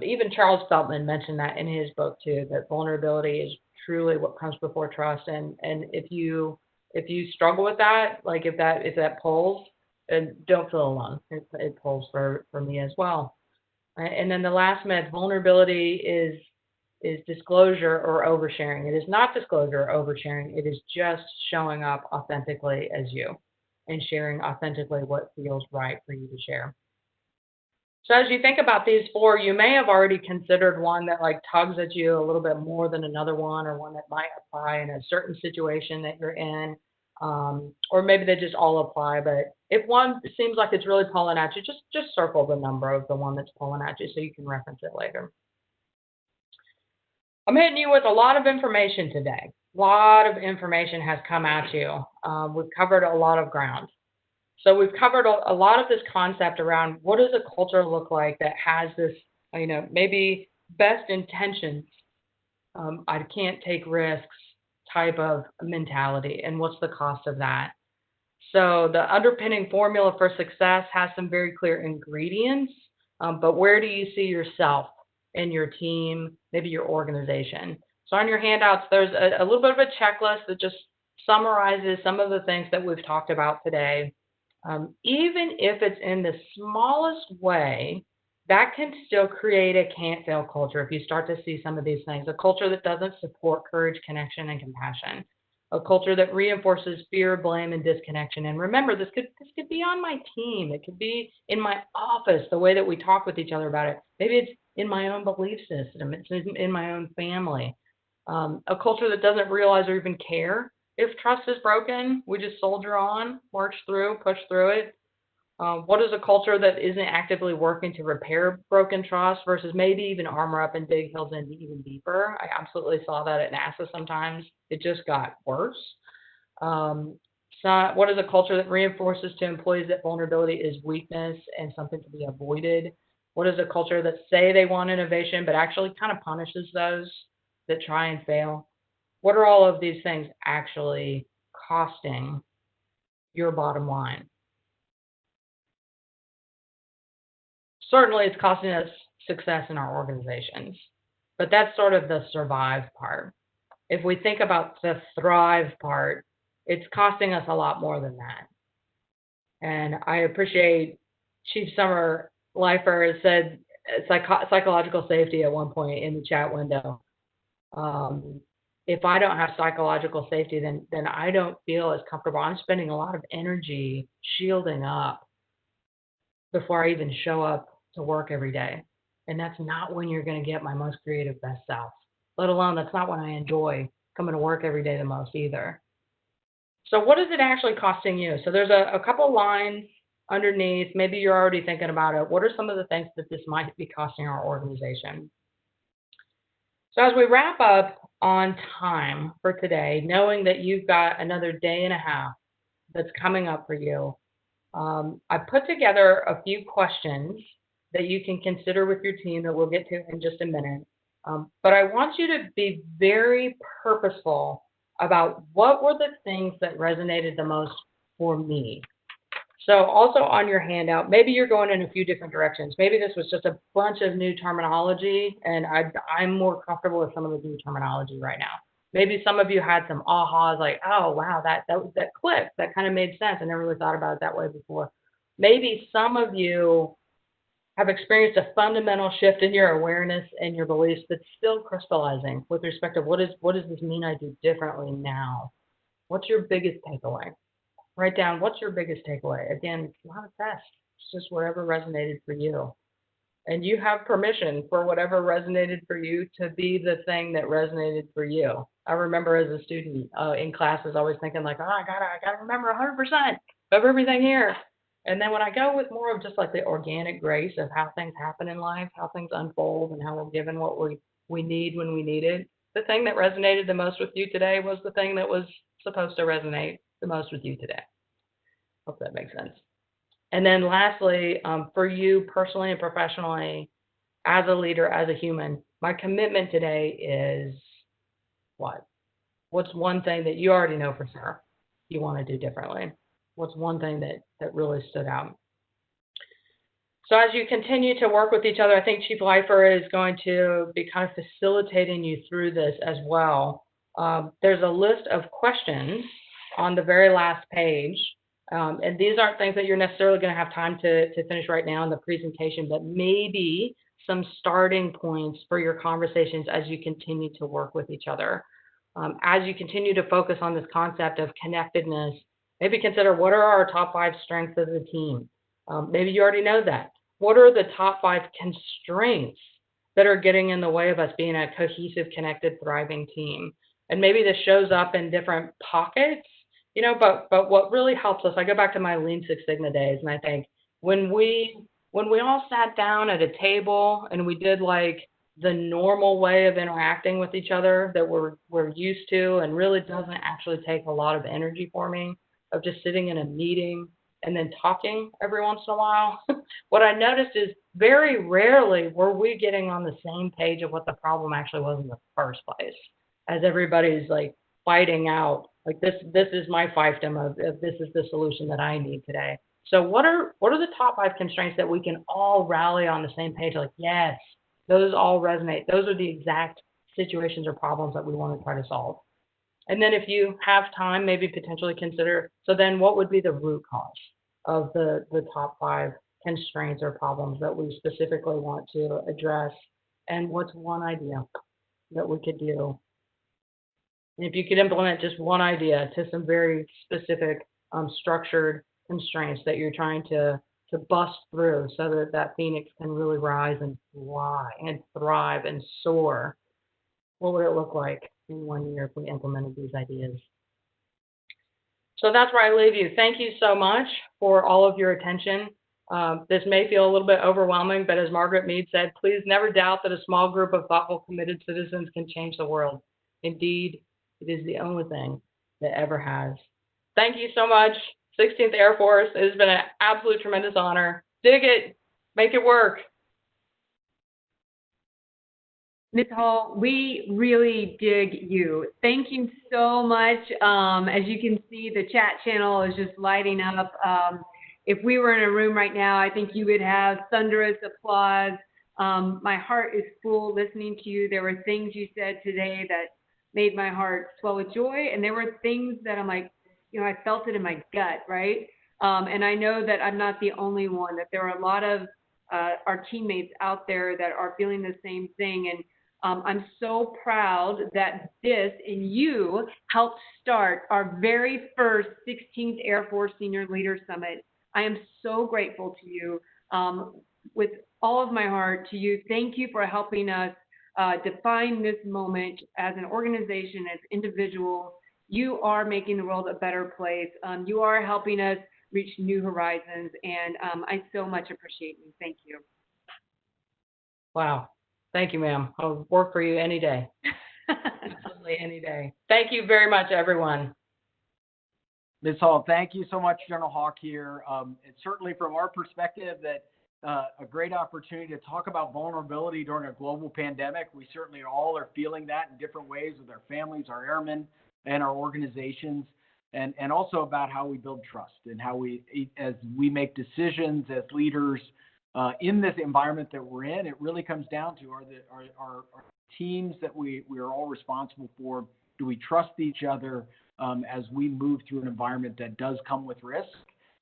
[SPEAKER 2] Even Charles Feltman mentioned that in his book too, that vulnerability is truly what comes before trust. And if you struggle with that, like if that pulls, don't feel alone. It pulls for me as well. And then the last myth, vulnerability is disclosure or oversharing. It is not disclosure or oversharing. It is just showing up authentically as you and sharing authentically what feels right for you to share. So as you think about these four, you may have already considered one that like tugs at you a little bit more than another one, or one that might apply in a certain situation that you're in, or maybe they just all apply. But if one seems like it's really pulling at you, just circle the number of the one that's pulling at you so you can reference it later. I'm hitting you with a lot of information today. A lot of information has come at you. We've covered a lot of ground. So we've covered a lot of this concept around what does a culture look like that has this, maybe best intentions, I can't take risks type of mentality, and what's the cost of that? So the underpinning formula for success has some very clear ingredients, but where do you see yourself in your team, maybe your organization? So on your handouts, there's a little bit of a checklist that just summarizes some of the things that we've talked about today. Even if it's in the smallest way, that can still create a can't fail culture if you start to see some of these things. A culture that doesn't support courage, connection, and compassion. A culture that reinforces fear, blame, and disconnection. And remember, this could be on my team. It could be in my office, the way that we talk with each other about it. Maybe it's in my own belief system. It's in my own family. A culture that doesn't realize or even care if trust is broken. We just soldier on, march through, push through it. What is a culture that isn't actively working to repair broken trust versus maybe even armor up and dig heels in even deeper? I absolutely saw that at NASA sometimes. It just got worse. What is a culture that reinforces to employees that vulnerability is weakness and something to be avoided? What is a culture that say they want innovation but actually kind of punishes those that try and fail? What are all of these things actually costing your bottom line? Certainly, it's costing us success in our organizations, but that's sort of the survive part. If we think about the thrive part, it's costing us a lot more than that. And I appreciate Chief Summer Lifer said psychological safety at one point in the chat window. If I don't have psychological safety, then I don't feel as comfortable. I'm spending a lot of energy shielding up before I even show up to work every day. And that's not when you're going to get my most creative best self, let alone that's not when I enjoy coming to work every day the most either. So what is it actually costing you? So there's a couple lines underneath. Maybe you're already thinking about it. What are some of the things that this might be costing our organization? So as we wrap up on time for today, knowing that you've got another day and a half that's coming up for you, I put together a few questions that you can consider with your team that we'll get to in just a minute. But I want you to be very purposeful about what were the things that resonated the most for me. So also on your handout, maybe you're going in a few different directions. Maybe this was just a bunch of new terminology, and I'm more comfortable with some of the new terminology right now. Maybe some of you had some ahas, like, oh, wow, that clicked. That kind of made sense. I never really thought about it that way before. Maybe some of you have experienced a fundamental shift in your awareness and your beliefs that's still crystallizing with respect to what does this mean I do differently now? What's your biggest takeaway? Write down what's your biggest takeaway. Again, it's not a test. It's just whatever resonated for you. And you have permission for whatever resonated for you to be the thing that resonated for you. I remember as a student in classes always thinking like, oh, I gotta remember 100% of everything here. And then when I go with more of just like the organic grace of how things happen in life, how things unfold, and how we're given what we need when we need it, the thing that resonated the most with you today was the thing that was supposed to resonate the most with you today. Hope that makes sense. And then lastly, for you personally and professionally, as a leader, as a human, my commitment today is what? What's one thing that you already know for sure you want to do differently? What's one thing that really stood out? So as you continue to work with each other, I think Chief Lifer is going to be kind of facilitating you through this as well. There's a list of questions on the very last page. And these aren't things that you're necessarily going to have time to finish right now in the presentation, but maybe some starting points for your conversations as you continue to work with each other. As you continue to focus on this concept of connectedness, maybe consider what are our top 5 strengths as a team. Maybe you already know that. What are the top 5 constraints that are getting in the way of us being a cohesive, connected, thriving team? And maybe this shows up in different pockets. You know, but what really helps us, I go back to my Lean Six Sigma days, and I think when we all sat down at a table and we did like the normal way of interacting with each other that we're used to, and really doesn't actually take a lot of energy for me, of just sitting in a meeting and then talking every once in a while, what I noticed is very rarely were we getting on the same page of what the problem actually was in the first place, as everybody's like fighting out. Like this is my fiefdom of this is the solution that I need today. So what are the top 5 constraints that we can all rally on the same page? Like, yes, those all resonate. Those are the exact situations or problems that we want to try to solve. And then if you have time, maybe potentially consider, so then what would be the root cause of the top 5 constraints or problems that we specifically want to address? And what's one idea that we could do? And if you could implement just one idea to some very specific structured constraints that you're trying to bust through so that that phoenix can really rise and fly and thrive and soar, what would it look like in 1 year if we implemented these ideas? So that's where I leave you. Thank you so much for all of your attention. This may feel a little bit overwhelming, but as Margaret Mead said, please never doubt that a small group of thoughtful, committed citizens can change the world. Indeed, it is the only thing that ever has. Thank you so much, 16th Air Force. It has been an absolute tremendous honor. Dig it. Make it work.
[SPEAKER 1] Ms. Hall, we really dig you. Thank you so much. As you can see, the chat channel is just lighting up. If we were in a room right now, I think you would have thunderous applause. My heart is full listening to you. There were things you said today that made my heart swell with joy, and there were things that I'm like, you know, I felt it in my gut, right? And I know that I'm not the only one, that there are a lot of our teammates out there that are feeling the same thing. And I'm so proud that this and you helped start our very first 16th Air Force Senior Leader Summit. I am so grateful to you with all of my heart to you. Thank you for helping us define this moment as an organization, as individuals. You are making the world a better place. You are helping us reach new horizons, and I so much appreciate you. Thank you.
[SPEAKER 2] Wow. Thank you, ma'am. I'll work for you any day. Absolutely any day. Thank you very much, everyone.
[SPEAKER 4] Ms. Hall, thank you so much, General Hawk here. It's certainly from our perspective that a great opportunity to talk about vulnerability during a global pandemic. We certainly all are feeling that in different ways with our families, our airmen, and our organizations. and also about how we build trust and how as we make decisions as leaders in this environment that we're in. It really comes down to our teams that we are all responsible for. Do we trust each other as we move through an environment that does come with risk,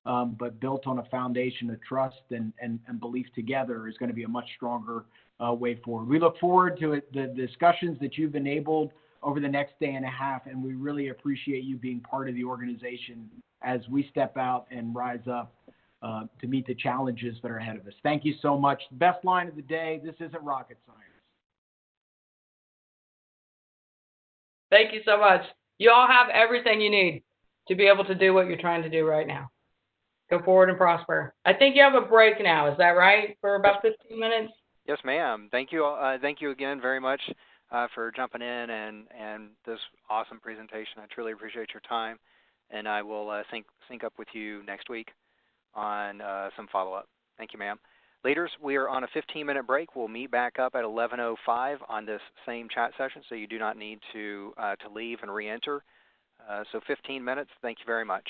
[SPEAKER 4] but built on a foundation of trust and belief together is going to be a much stronger way forward. We look forward to the discussions that you've enabled over the next day and a half, and we really appreciate you being part of the organization as we step out and rise up to meet the challenges that are ahead of us. Thank you so much. Best line of the day, this isn't rocket science.
[SPEAKER 2] Thank you so much. You all have everything you need to be able to do what you're trying to do right now. Go forward and prosper. I think you have a break now. Is that right? For about 15 minutes?
[SPEAKER 5] Yes, ma'am. Thank you. Thank you again very much for jumping in and this awesome presentation. I truly appreciate your time, and I will sync up with you next week on some follow-up. Thank you, ma'am. Leaders, we are on a 15-minute break. We'll meet back up at 11:05 on this same chat session, so you do not need to leave and re-enter. So 15 minutes. Thank you very much.